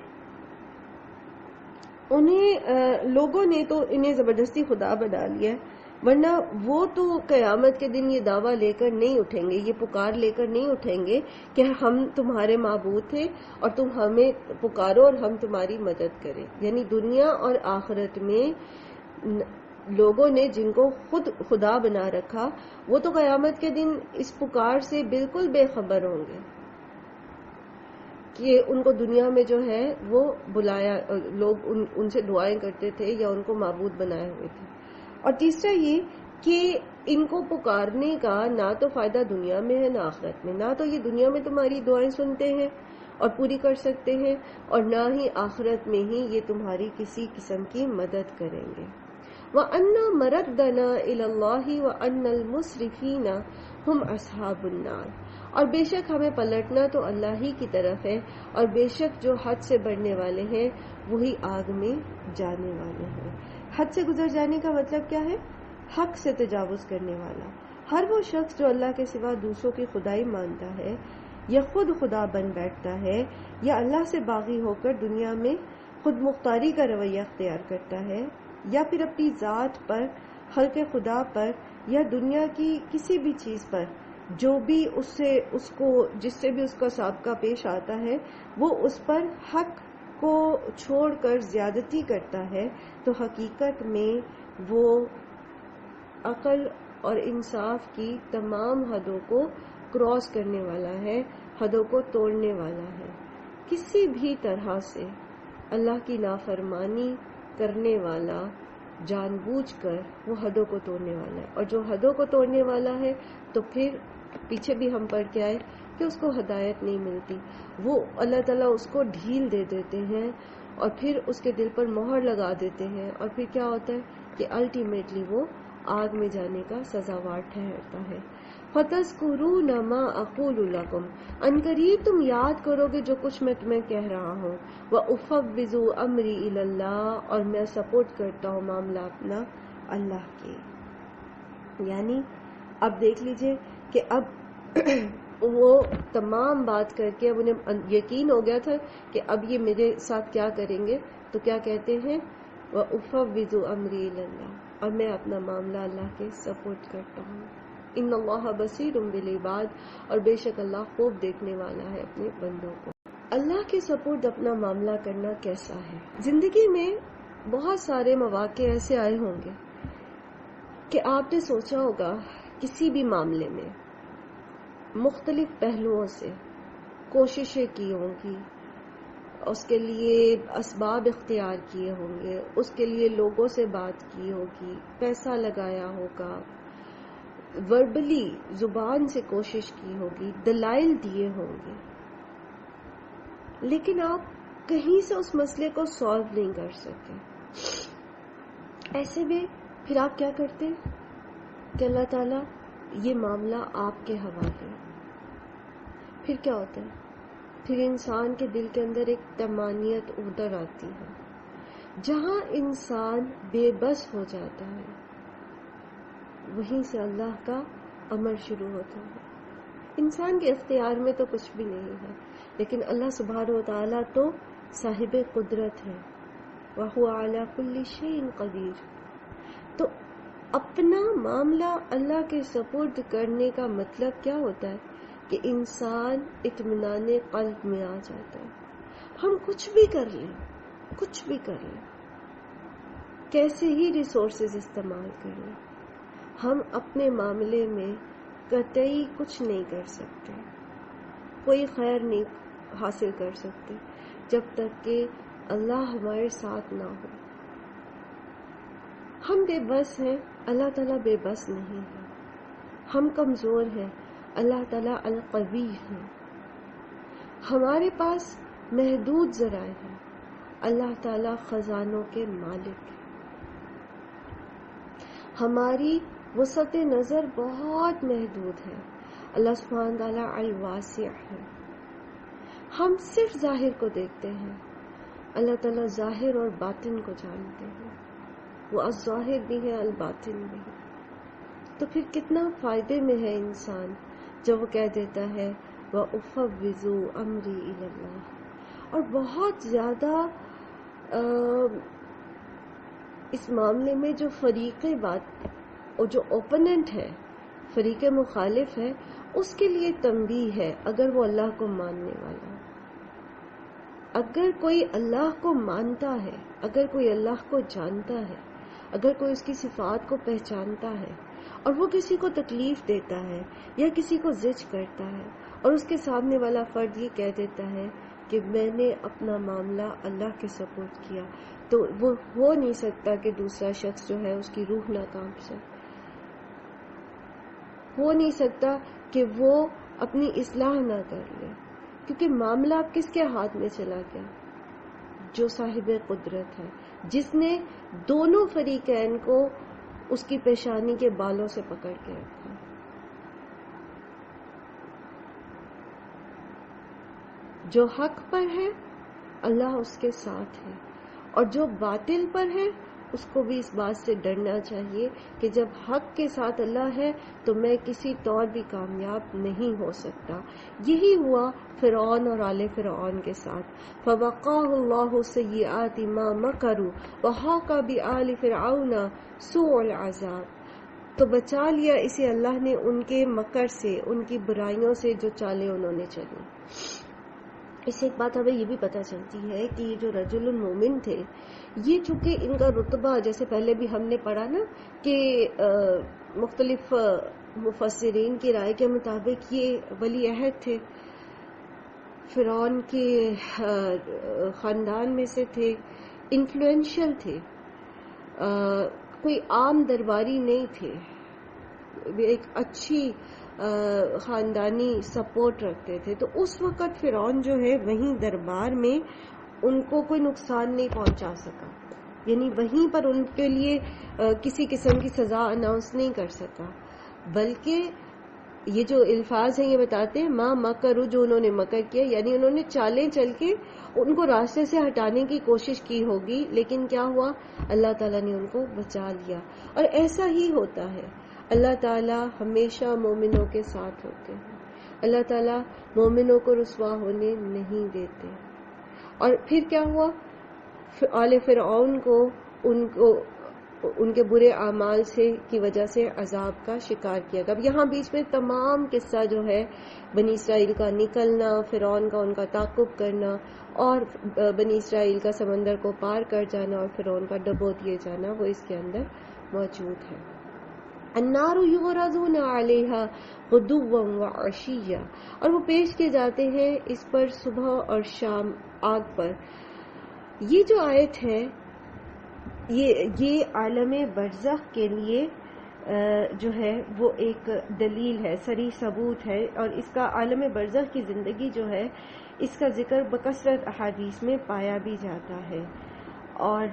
لوگوں نے تو انہیں زبردستی خدا بنا لیا ہے، ورنہ وہ تو قیامت کے دن یہ دعویٰ لے کر نہیں اٹھیں گے، یہ پکار لے کر نہیں اٹھیں گے کہ ہم تمہارے معبود تھے اور تم ہمیں پکارو اور ہم تمہاری مدد کریں۔ یعنی دنیا اور آخرت میں لوگوں نے جن کو خود خدا بنا رکھا وہ تو قیامت کے دن اس پکار سے بالکل بے خبر ہوں گے کہ ان کو دنیا میں جو ہے وہ بلایا، لوگ ان سے دعائیں کرتے تھے یا ان کو معبود بنائے ہوئے تھے۔ اور تیسرا یہ کہ ان کو پکارنے کا نہ تو فائدہ دنیا میں ہے نہ آخرت میں، نہ تو یہ دنیا میں تمہاری دعائیں سنتے ہیں اور پوری کر سکتے ہیں اور نہ ہی آخرت میں ہی یہ تمہاری کسی قسم کی مدد کریں گے۔ وَأَنَّا مَرَدَّنَا إِلَى اللَّهِ وَأَنَّ الْمُسْرِفِينَ هُمْ أَصْحَابُ النَّارِ، اور بے شک ہمیں پلٹنا تو اللہ ہی کی طرف ہے اور بے شک جو حد سے بڑھنے والے ہیں وہی آگ میں جانے والے ہیں۔ حد سے گزر جانے کا مطلب کیا ہے؟ حق سے تجاوز کرنے والا۔ ہر وہ شخص جو اللہ کے سوا دوسروں کی خدائی مانتا ہے یا خود خدا بن بیٹھتا ہے یا اللہ سے باغی ہو کر دنیا میں خود مختاری کا رویہ اختیار کرتا ہے، یا پھر اپنی ذات پر، خلق خدا پر، یا دنیا کی کسی بھی چیز پر جو بھی جس سے بھی اس کا سابقہ پیش آتا ہے، وہ اس پر حق کو چھوڑ کر زیادتی کرتا ہے، تو حقیقت میں وہ عقل اور انصاف کی تمام حدوں کو کراس کرنے والا ہے، حدوں کو توڑنے والا ہے۔ کسی بھی طرح سے اللہ کی نافرمانی کرنے والا جان بوجھ کر وہ حدوں کو توڑنے والا ہے، اور جو حدوں کو توڑنے والا ہے تو پھر پیچھے بھی ہم پڑھ کے آئے کہ اس کو ہدایت نہیں ملتی، وہ اللہ تعالیٰ اس کو ڈھیل دے دیتے ہیں اور پھر اس کے دل پر مہر لگا دیتے ہیں، اور پھر کیا ہوتا ہے کہ الٹیمیٹلی وہ آگ میں جانے کا سزاوار ٹھہرتا ہے۔ فَتَذْكُرُونَ مَا أَقُولُ لَكُمْ، ان قریب تم یاد کرو گے جو کچھ میں تمہیں کہہ رہا ہوں۔ وَأُفَوِّضُ أَمْرِي إِلَى اللَّهِ، اور میں سپورٹ کرتا ہوں معاملہ اپنا اللہ کے۔ یعنی اب دیکھ لیجئے کہ اب وہ تمام بات کر کے اب انہیں یقین ہو گیا تھا کہ اب یہ میرے ساتھ کیا کریں گے، تو کیا کہتے ہیں، وَأُفَوِّضُ أَمْرِي إِلَى اللَّهِ، اور میں اپنا معاملہ اللہ کے سپورٹ کرتا ہوں۔ ان اللہ بصیر بالعباد، اور بے شک اللہ خوب دیکھنے والا ہے اپنے بندوں کو۔ اللہ کے سپورٹ اپنا معاملہ کرنا کیسا ہے؟ زندگی میں بہت سارے مواقع ایسے آئے ہوں گے کہ آپ نے سوچا ہوگا کسی بھی معاملے میں مختلف پہلوؤں سے کوششیں کی ہوں گی، اس کے لیے اسباب اختیار کیے ہوں گے، اس کے لیے لوگوں سے بات کی ہوگی، پیسہ لگایا ہوگا، وربلی زبان سے کوشش کی ہوگی، دلائل دیے ہوں گے، لیکن آپ کہیں سے اس مسئلے کو سالو نہیں کر سکے۔ ایسے میں پھر آپ کیا کرتے ہیں کہ اللہ تعالیٰ یہ معاملہ آپ کے حوالے۔ پھر کیا ہوتا ہے، پھر انسان کے دل کے اندر ایک طمانینت اتر آتی ہے، جہاں انسان بے بس ہو جاتا ہے وہیں سے اللہ کا امر شروع ہوتا ہے۔ انسان کے اختیار میں تو کچھ بھی نہیں ہے، لیکن اللہ سبحانہ و تعالیٰ تو صاحب قدرت ہے، وَهُوَ عَلَى كُلِّ شَيْءٍ قَدِيرٌ۔ تو اپنا معاملہ اللہ کے سپرد کرنے کا مطلب کیا ہوتا ہے کہ انسان اطمینان قلب میں آ جاتا ہے۔ ہم کچھ بھی کر لیں، کچھ بھی کر لیں، کیسے ہی ریسورسز استعمال کر لیں، ہم اپنے معاملے میں قطعی کچھ نہیں کر سکتے، کوئی خیر نہیں حاصل کر سکتے جب تک کہ اللہ ہمارے ساتھ نہ ہو۔ ہم بے بس ہیں، اللہ تعالیٰ بے بس نہیں ہے۔ ہم کمزور ہیں، اللہ تعالیٰ القوی ہے۔ ہمارے پاس محدود ذرائع ہیں، اللہ تعالیٰ خزانوں کے مالک ہے۔ ہماری وسعت نظر بہت محدود ہے، اللہ سبحانہ تعالیٰ الواسع ہے۔ ہم صرف ظاہر کو دیکھتے ہیں، اللہ تعالیٰ ظاہر اور باطن کو جانتے ہیں، وہ الظاہر بھی ہے الباطن بھی ہے۔ تو پھر کتنا فائدے میں ہے انسان جب وہ کہہ دیتا ہے وَأُفَوِّضُ أَمْرِي إِلَى اللَّهِ، اور بہت زیادہ اس معاملے میں جو فریق بات اور جو اوپوننٹ ہے، فریق مخالف ہے، اس کے لیے تنبیہ ہے اگر وہ اللہ کو ماننے والا ہے۔ اگر کوئی اللہ کو مانتا ہے، اگر کوئی اللہ کو جانتا ہے، اگر کوئی اس کی صفات کو پہچانتا ہے اور وہ کسی کو تکلیف دیتا ہے یا کسی کو زج کرتا ہے اور اس کے سامنے والا فرد یہ کہہ دیتا ہے کہ میں نے اپنا معاملہ اللہ کے سپرد کیا، تو وہ ہو نہیں سکتا کہ دوسرا شخص جو ہے اس کی روح نہ کانپ سے، ہو نہیں سکتا کہ وہ اپنی اصلاح نہ کر لے، کیونکہ معاملہ اب کس کے ہاتھ میں چلا گیا، جو صاحب قدرت ہے، جس نے دونوں فریقین کو اس کی پیشانی کے بالوں سے پکڑ کے رکھا۔ جو حق پر ہے اللہ اس کے ساتھ ہے، اور جو باطل پر ہے اس کو بھی اس بات سے ڈرنا چاہیے کہ جب حق کے ساتھ اللہ ہے تو میں کسی طور بھی کامیاب نہیں ہو سکتا. یہی ہوا فرعون اور آل فرعون کے ساتھ. فَوَقَاهُ اللَّهُ سَيِّئَاتِ مَا مَكَرُوا وَحَاقَ بِآلِ فِرْعَوْنَ سُوءُ الْعَذَابِ. تو بچا لیا اسے اللہ نے ان کے مکر سے، ان کی برائیوں سے جو چالیں انہوں نے چلی. اس سے ایک بات ہمیں یہ بھی پتہ چلتی ہے کہ یہ جو رجل المومن تھے، یہ چونکہ ان کا رتبہ جیسے پہلے بھی ہم نے پڑھا نا کہ مختلف مفسرین کی رائے کے مطابق یہ ولی عہد تھے، فرعون کے خاندان میں سے تھے، انفلوئنشل تھے، کوئی عام درباری نہیں تھے، ایک اچھی خاندانی سپورٹ رکھتے تھے. تو اس وقت فرعون جو ہے وہیں دربار میں ان کو کوئی نقصان نہیں پہنچا سکا، یعنی وہیں پر ان کے لیے کسی قسم کی سزا اناؤنس نہیں کر سکا، بلکہ یہ جو الفاظ ہیں یہ بتاتے ہیں ماں مکرو، جو انہوں نے مکر کیا، یعنی انہوں نے چالیں چل کے ان کو راستے سے ہٹانے کی کوشش کی ہوگی، لیکن کیا ہوا، اللہ تعالیٰ نے ان کو بچا لیا. اور ایسا ہی ہوتا ہے، اللہ تعالیٰ ہمیشہ مومنوں کے ساتھ ہوتے ہیں، اللہ تعالیٰ مومنوں کو رسوا ہونے نہیں دیتے. اور پھر کیا ہوا، آل فرعون کو ان کے برے اعمال کی وجہ سے عذاب کا شکار کیا گیا. اب یہاں بیچ میں تمام قصہ جو ہے بنی اسرائیل کا نکلنا، فرعون کا ان کا تعاقب کرنا، اور بنی اسرائیل کا سمندر کو پار کر جانا اور فرعون کا ڈبو دیے جانا، وہ اس کے اندر موجود ہے. النار یعرضون علیہا غدوا وعشیا، اور وہ پیش کیے جاتے ہیں اس پر صبح اور شام آگ پر. یہ جو آیت ہے یہ عالم برزخ کے لیے جو ہے وہ ایک دلیل ہے، صریح ثبوت ہے، اور اس کا عالم برزخ کی زندگی جو ہے اس کا ذکر بکثرت احادیث میں پایا بھی جاتا ہے. اور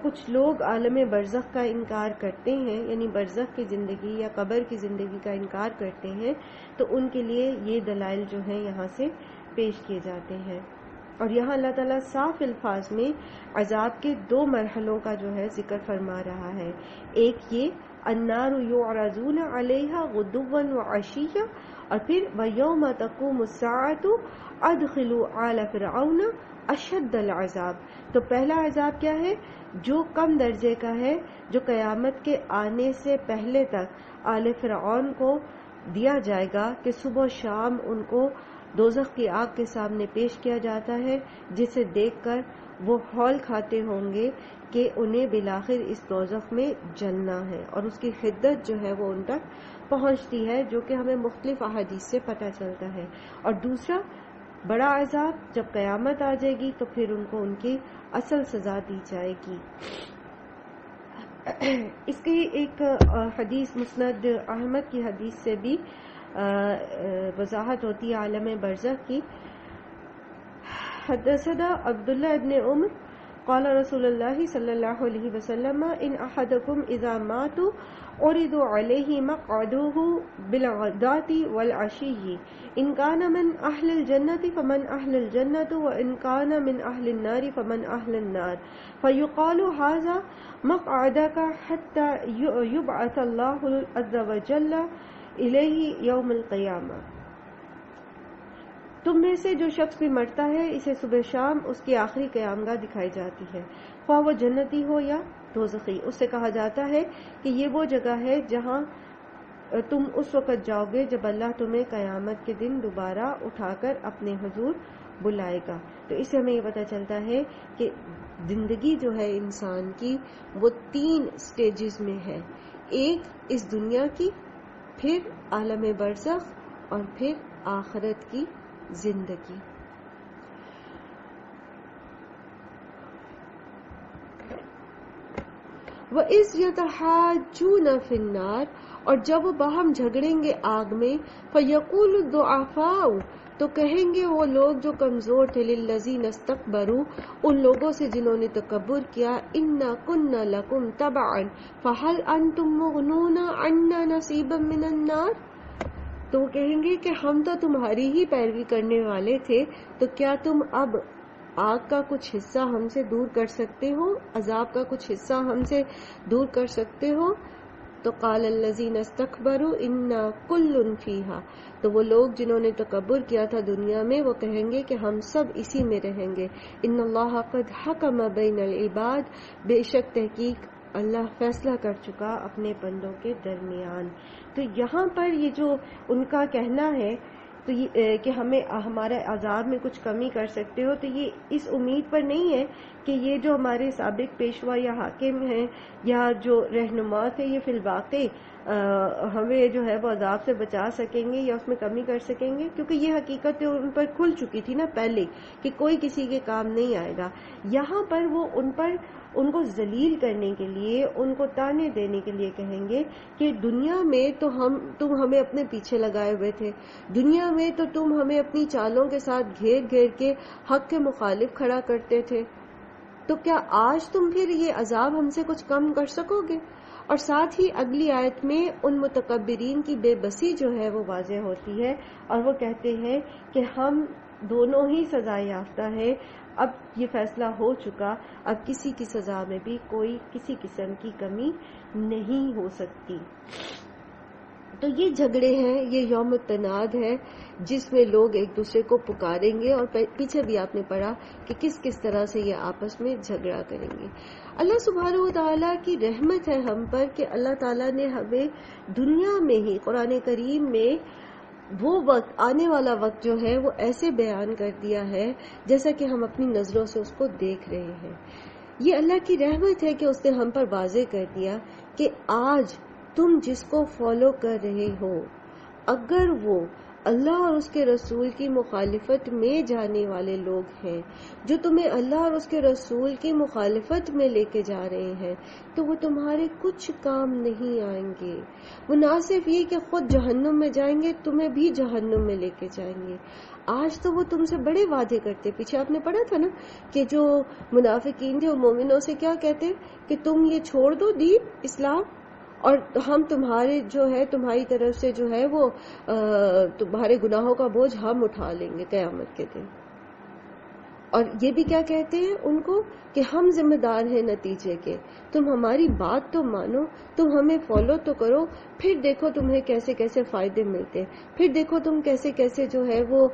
کچھ لوگ عالم برزخ کا انکار کرتے ہیں، یعنی برزخ کی زندگی یا قبر کی زندگی کا انکار کرتے ہیں، تو ان کے لیے یہ دلائل جو ہیں یہاں سے پیش کیے جاتے ہیں. اور یہاں اللہ تعالیٰ صاف الفاظ میں عذاب کے 2 مرحلوں کا جو ہے ذکر فرما رہا ہے. ایک یہ النار یعرضون علیہا غدوا وعشیا، اور پھر وَيَوْمَ تَقُومُ السَّاعَةُ أَدْخِلُوا آلَ فِرْعَوْنَ أَشَدَّ الْعَذَابِ. تو پہلا عذاب کیا ہے، جو کم درجے کا ہے، جو قیامت کے آنے سے پہلے تک آل فرعون کو دیا جائے گا کہ صبح و شام ان کو دوزخ کی آگ کے سامنے پیش کیا جاتا ہے، جسے دیکھ کر وہ ہول کھاتے ہوں گے کہ انہیں بالآخر اس دوزخ میں جلنا ہے، اور اس کی حدت جو ہے وہ ان تک پہنچتی ہے، جو کہ ہمیں مختلف احادیث سے پتہ چلتا ہے. اور دوسرا بڑا عذاب جب قیامت آ جائے گی تو پھر ان کو ان کی اصل سزا دی جائے گی. اس کی ایک حدیث مسند احمد کی حدیث سے بھی وضاحت ہوتی ہے عالم برزخ کی. حدثنا عبداللہ ابن عمر قال رسول اللہ صلی اللہ علیہ وسلم ان احدکم اذا ماتوا عرض علیہ مقعدہ بالغداۃ والعشی ان کان من اہل الجنۃ فمن اہل الجنۃ وان کان من اہل النار فمن اہل النار فیقال ھذا مقعدک حتی یبعث اللہ عز وجل الیہ یوم القیامہ. تم میں سے جو شخص بھی مرتا ہے اسے صبح شام اس کی آخری قیامگاہ دکھائی جاتی ہے، خواہ وہ جنتی ہو یا دوزخی. اس سے کہا جاتا ہے کہ یہ وہ جگہ ہے جہاں تم اس وقت جاؤ گے جب اللہ تمہیں قیامت کے دن دوبارہ اٹھا کر اپنے حضور بلائے گا. تو اس سے ہمیں یہ پتہ چلتا ہے کہ زندگی جو ہے انسان کی وہ 3 سٹیجز میں ہے، ایک اس دنیا کی، پھر عالم برزخ، اور پھر آخرت کی زندگی. وَإِذْ يَتَحَاجُّونَ فِي النَّارِ، اور جب وہ باہم جھگڑیں گے آگ میں، فَيَقُولُ الضُّعَفَاءُ، تو کہیں گے وہ لوگ جو کمزور تھے، لِلَّذِينَ اسْتَكْبَرُوا، ان لوگوں سے جنہوں نے تکبر کیا، إِنَّا كُنَّا لَكُمْ تَبَعًا فَهَلْ أَنْتُمْ مُغْنُونَ عَنَّا نَصِيبًا مِنَ النَّارِ. تو وہ کہیں گے کہ ہم تو تمہاری ہی پیروی کرنے والے تھے، تو کیا تم اب آگ کا کچھ حصہ ہم سے دور کر سکتے ہو، عذاب کا کچھ حصہ ہم سے دور کر سکتے ہو؟ تو قال الذین استکبروا انا کل فیہا، تو وہ لوگ جنہوں نے تکبر کیا تھا دنیا میں وہ کہیں گے کہ ہم سب اسی میں رہیں گے. ان اللہ قد حکم بین العباد، بے شک تحقیق اللہ فیصلہ کر چکا اپنے بندوں کے درمیان. تو یہاں پر یہ جو ان کا کہنا ہے تو یہ کہ ہمیں ہمارے عذاب میں کچھ کمی کر سکتے ہو، تو یہ اس امید پر نہیں ہے کہ یہ جو ہمارے سابق پیشوا یا حاکم ہیں یا جو رہنما تھے یہ فی الواقع ہمیں جو ہے وہ عذاب سے بچا سکیں گے یا اس میں کمی کر سکیں گے، کیونکہ یہ حقیقت ان پر کھل چکی تھی نا پہلے کہ کوئی کسی کے کام نہیں آئے گا. یہاں پر وہ ان کو ذلیل کرنے کے لیے، ان کو تانے دینے کے لیے کہیں گے کہ دنیا میں تو تم ہمیں اپنے پیچھے لگائے ہوئے تھے، دنیا میں تو تم ہمیں اپنی چالوں کے ساتھ گھیر گھیر کے حق کے مخالف کھڑا کرتے تھے، تو کیا آج تم پھر یہ عذاب ہم سے کچھ کم کر سکو گے؟ اور ساتھ ہی اگلی آیت میں ان متکبرین کی بے بسی جو ہے وہ واضح ہوتی ہے اور وہ کہتے ہیں کہ ہم دونوں ہی سزا یافتہ ہے، اب یہ فیصلہ ہو چکا، اب کسی کی سزا میں بھی کوئی کسی قسم کی کمی نہیں ہو سکتی. تو یہ جھگڑے ہیں، یہ یوم التناد ہے جس میں لوگ ایک دوسرے کو پکاریں گے، اور پیچھے بھی آپ نے پڑھا کہ کس کس طرح سے یہ آپس میں جھگڑا کریں گے. اللہ سبحانہ و تعالیٰ کی رحمت ہے ہم پر کہ اللہ تعالیٰ نے ہمیں دنیا میں ہی قرآن کریم میں وہ وقت، آنے والا وقت جو ہے وہ ایسے بیان کر دیا ہے جیسا کہ ہم اپنی نظروں سے اس کو دیکھ رہے ہیں. یہ اللہ کی رحمت ہے کہ اس نے ہم پر واضح کر دیا کہ آج تم جس کو فالو کر رہے ہو اگر وہ اللہ اور اس کے رسول کی مخالفت میں جانے والے لوگ ہیں، جو تمہیں اللہ اور اس کے رسول کی مخالفت میں لے کے جا رہے ہیں، تو وہ تمہارے کچھ کام نہیں آئیں گے. وہ نہ صرف یہ کہ خود جہنم میں جائیں گے، تمہیں بھی جہنم میں لے کے جائیں گے. آج تو وہ تم سے بڑے وعدے کرتے، پیچھے آپ نے پڑھا تھا نا کہ جو منافقین تھے وہ مومنوں سے کیا کہتے کہ تم یہ چھوڑ دو دین اسلام، اور ہم تمہارے جو ہے تمہاری طرف سے جو ہے وہ تمہارے گناہوں کا بوجھ ہم اٹھا لیں گے قیامت کے دن. اور یہ بھی کیا کہتے ہیں ان کو کہ ہم ذمہ دار ہیں نتیجے کے، تم ہماری بات تو مانو، تم ہمیں فالو تو کرو، پھر دیکھو تمہیں کیسے کیسے فائدے ملتے، پھر دیکھو تم کیسے کیسے جو ہے وہ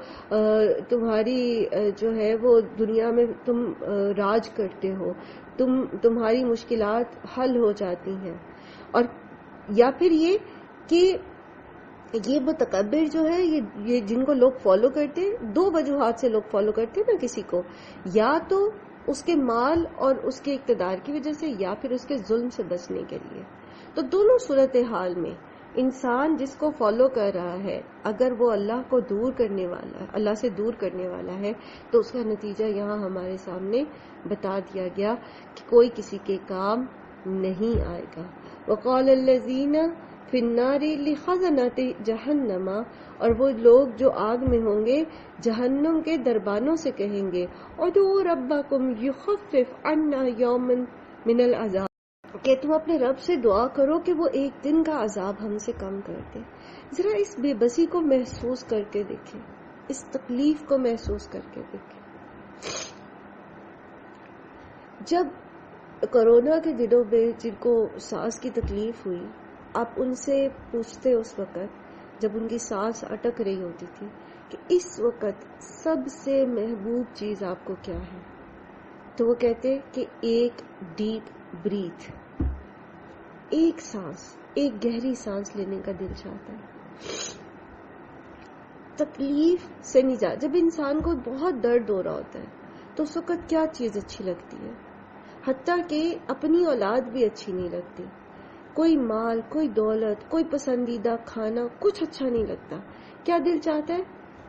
تمہاری جو ہے وہ دنیا میں تم راج کرتے ہو، تمہاری مشکلات حل ہو جاتی ہیں. اور یا پھر یہ کہ یہ متکبر جو ہے یہ جن کو لوگ فالو کرتے ہیں، دو وجوہات سے لوگ فالو کرتے ہیں نا کسی کو، یا تو اس کے مال اور اس کے اقتدار کی وجہ سے، یا پھر اس کے ظلم سے بچنے کے لیے. تو دونوں صورتحال میں انسان جس کو فالو کر رہا ہے اگر وہ اللہ کو دور کرنے والا ہے، اللہ سے دور کرنے والا ہے، تو اس کا نتیجہ یہاں ہمارے سامنے بتا دیا گیا کہ کوئی کسی کے کام نہیں آئے گا. وقال الذین فی النار لخزنۃ جہنم، اور وہ لوگ جو آگ میں ہوں گے جہنم کے دربانوں سے کہیں گے ادعوا ربکم یخفف عنا یوما من العذاب، کہ تم اپنے رب سے دعا کرو کہ وہ ایک دن کا عذاب ہم سے کم کر دے. ذرا اس بے بسی کو محسوس کر کے دیکھیں، اس تکلیف کو محسوس کر کے دیکھیں. جب کورونا کے دنوں میں جن کو سانس کی تکلیف ہوئی، آپ ان سے پوچھتے اس وقت جب ان کی سانس اٹک رہی ہوتی تھی کہ اس وقت سب سے محبوب چیز آپ کو کیا ہے، تو وہ کہتے کہ ایک ڈیپ بریتھ، ایک سانس، ایک گہری سانس لینے کا دل چاہتا ہے. تکلیف سے نجات، جب انسان کو بہت درد ہو رہا ہوتا ہے تو اس وقت کیا چیز اچھی لگتی ہے؟ حتیٰ کہ اپنی اولاد بھی اچھی نہیں لگتی، کوئی مال، کوئی دولت، کوئی پسندیدہ کھانا، کچھ اچھا نہیں لگتا. کیا دل چاہتا ہے؟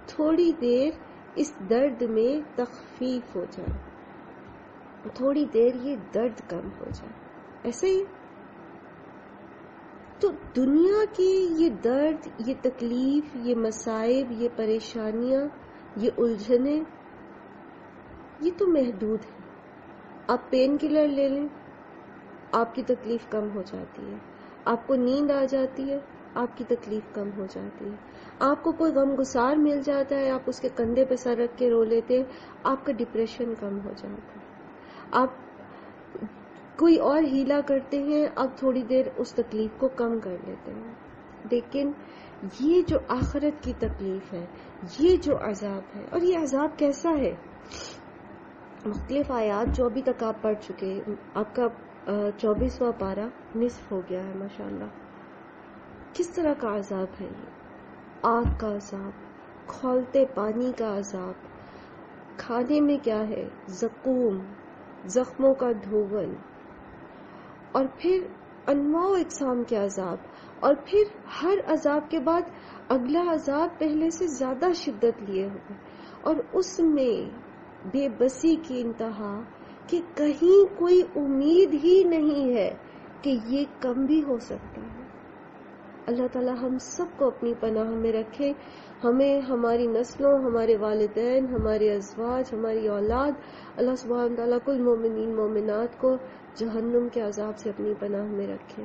تھوڑی دیر اس درد میں تخفیف ہو جائے، تھوڑی دیر یہ درد کم ہو جائے. ایسے ہی تو دنیا کی یہ درد، یہ تکلیف، یہ مصائب، یہ پریشانیاں، یہ الجھنیں، یہ تو محدود ہے. آپ پین کلر لے لیں، آپ کی تکلیف کم ہو جاتی ہے. آپ کو نیند آ جاتی ہے، آپ کی تکلیف کم ہو جاتی ہے. آپ کو کوئی غم گسار مل جاتا ہے, آپ اس کے کندھے پہ سر رکھ کے رو لیتے ہیں, آپ کا ڈپریشن کم ہو جاتا ہے. آپ کوئی اور ہیلا کرتے ہیں, آپ تھوڑی دیر اس تکلیف کو کم کر لیتے ہیں. لیکن یہ جو آخرت کی تکلیف ہے, یہ جو عذاب ہے, اور یہ عذاب کیسا ہے, مختلف آیات جو ابھی تک آپ پڑھ چکے, آپ کا 24واں پارہ نصف ہو گیا ہے ماشاءاللہ. کس طرح کا عذاب ہے یہ؟ آگ کا عذاب, کھولتے پانی کا عذاب, کھانے میں کیا ہے, زقوم, زخموں کا دھون, اور پھر انواع و اقسام کے عذاب, اور پھر ہر عذاب کے بعد اگلا عذاب پہلے سے زیادہ شدت لیے ہوئے, اور اس میں بے بسی کی انتہا کہ کہیں کوئی امید ہی نہیں ہے کہ یہ کم بھی ہو سکتا ہے. اللہ تعالی ہم سب کو اپنی پناہ میں رکھے, ہمیں, ہماری نسلوں, ہمارے والدین, ہمارے ازواج, ہماری اولاد, اللہ سبحانہ تعالیٰ کل مومنین مومنات کو جہنم کے عذاب سے اپنی پناہ میں رکھے.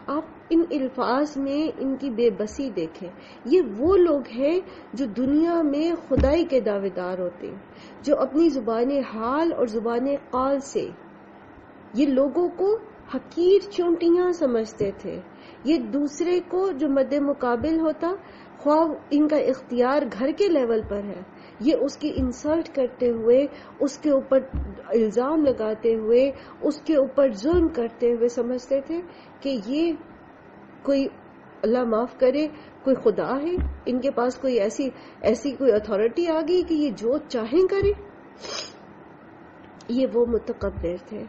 آپ ان الفاظ میں ان کی بے بسی دیکھیں. یہ وہ لوگ ہیں جو دنیا میں خدائی کے دعوے دار ہوتے ہیں, جو اپنی زبان حال اور زبان قال سے یہ لوگوں کو حقیر چونٹیاں سمجھتے تھے. یہ دوسرے کو جو مد مقابل ہوتا, خواہ ان کا اختیار گھر کے لیول پر ہے, یہ اس کی انسلٹ کرتے ہوئے, اس کے اوپر الزام لگاتے ہوئے, اس کے اوپر ظلم کرتے ہوئے سمجھتے تھے کہ یہ کوئی, اللہ معاف کرے, کوئی خدا ہے, ان کے پاس کوئی ایسی کوئی اتھارٹی آ گئی کہ یہ جو چاہیں کرے. یہ وہ متکبر تھے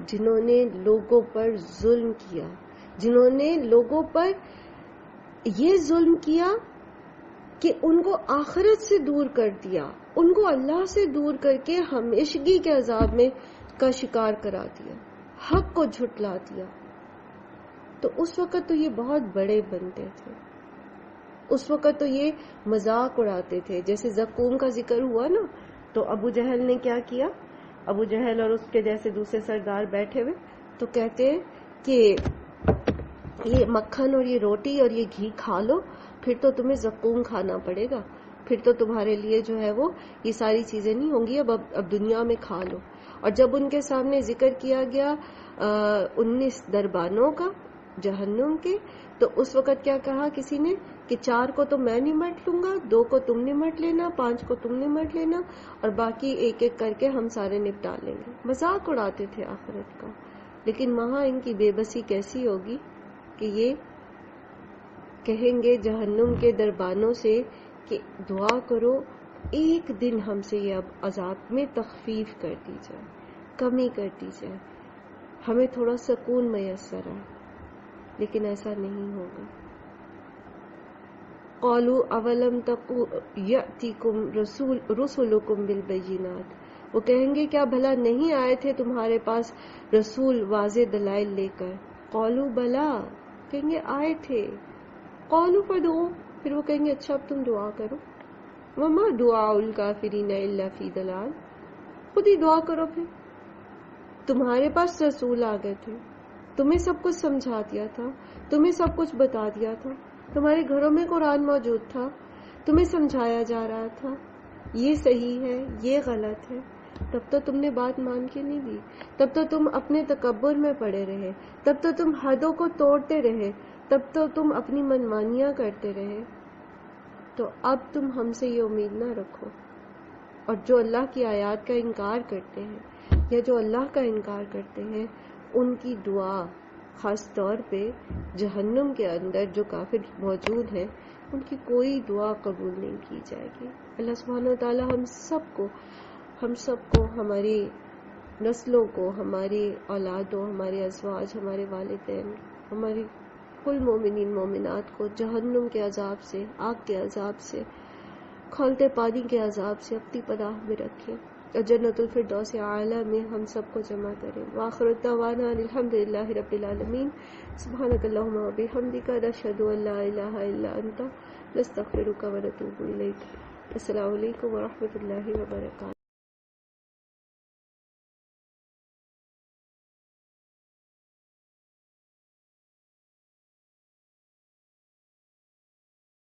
جنہوں نے لوگوں پر ظلم کیا, جنہوں نے لوگوں پر یہ ظلم کیا کہ ان کو آخرت سے دور کر دیا, ان کو اللہ سے دور کر کے ہمیشگی کے عذاب میں کا شکار کرا دیا, حق کو جھٹلا دیا. تو اس وقت تو یہ بہت بڑے بنتے تھے, اس وقت تو یہ مذاق اڑاتے تھے. جیسے زقوم کا ذکر ہوا نا, تو ابو جہل نے کیا کیا, ابو جہل اور اس کے جیسے دوسرے سردار بیٹھے ہوئے, تو کہتے ہیں کہ یہ مکھن اور یہ روٹی اور یہ گھی کھا لو, پھر تو تمہیں زقوم کھانا پڑے گا, پھر تو تمہارے لیے جو ہے وہ یہ ساری چیزیں نہیں ہوں گی, اب دنیا میں کھا لو. اور جب ان کے سامنے ذکر کیا گیا 19 دربانوں کا جہنم کے, تو اس وقت کیا کہا کسی نے کہ 4 کو تو میں نمٹ لوں گا, 2 کو تم نمٹ لینا, 5 کو تم نمٹ لینا, اور باقی ایک ایک کر کے ہم سارے نپٹا لیں گے. مذاق اڑاتے تھے آخرت کا. لیکن وہاں ان کی بے بسی کیسی ہوگی کہ یہ کہیں گے جہنم کے دربانوں سے کہ دعا کرو ایک دن ہم سے یہ اب عذاب میں تخفیف کر دی جائے, کمی کر دی جائے, ہمیں تھوڑا سکون میسر ہے. لیکن ایسا نہیں ہوگا. قالوا اولم یأتیکم رسلکم بالبینات, وہ کہیں گے کیا بھلا نہیں آئے تھے تمہارے پاس رسول واضح دلائل لے کر. قالوا بلا, کہیں گے آئے تھے. قالوا فدعوا, پھر وہ کہیں گے اچھا اب تم دعا کرو. وما دعاء الکافرین الا فی ضلال, خود ہی دعا کرو. پھر تمہارے پاس رسول آ گئے تھے, تمہیں سب کچھ سمجھا دیا تھا, تمہیں سب کچھ بتا دیا تھا, تمہارے گھروں میں قرآن موجود تھا, تمہیں سمجھایا جا رہا تھا یہ صحیح ہے یہ غلط ہے, تب تو تم نے بات مان کے نہیں دی, تب تو تم اپنے تکبر میں پڑے رہے, تب تو تم حدوں کو توڑتے رہے, تب تو تم اپنی منمانیاں کرتے رہے. تو اب تم ہم سے یہ امید نہ رکھو. اور جو اللہ کی آیات کا انکار کرتے ہیں یا جو اللہ کا انکار کرتے ہیں, ان کی دعا خاص طور پہ جہنم کے اندر جو کافر موجود ہیں, ان کی کوئی دعا قبول نہیں کی جائے گی. اللہ سبحانہ وتعالی ہم سب کو ہماری نسلوں کو, ہماری اولادوں, ہمارے ازواج, ہمارے والدین, ہماری کل مومنین مومنات کو جہنم کے عذاب سے, آگ کے عذاب سے, کھولتے پانی کے عذاب سے اپنی پناہ میں رکھے, اور جنت الفردوس اعلیٰ میں ہم سب کو جمع کریں. وآخر دعوانا الحمدللہ رب العالمین. سبحانک اللہم و بحمدک, نشہد ان لا الہ الا انت, نستغفرک و نتوب الیک. السلام علیکم ورحمۃ اللہ وبرکاتہ.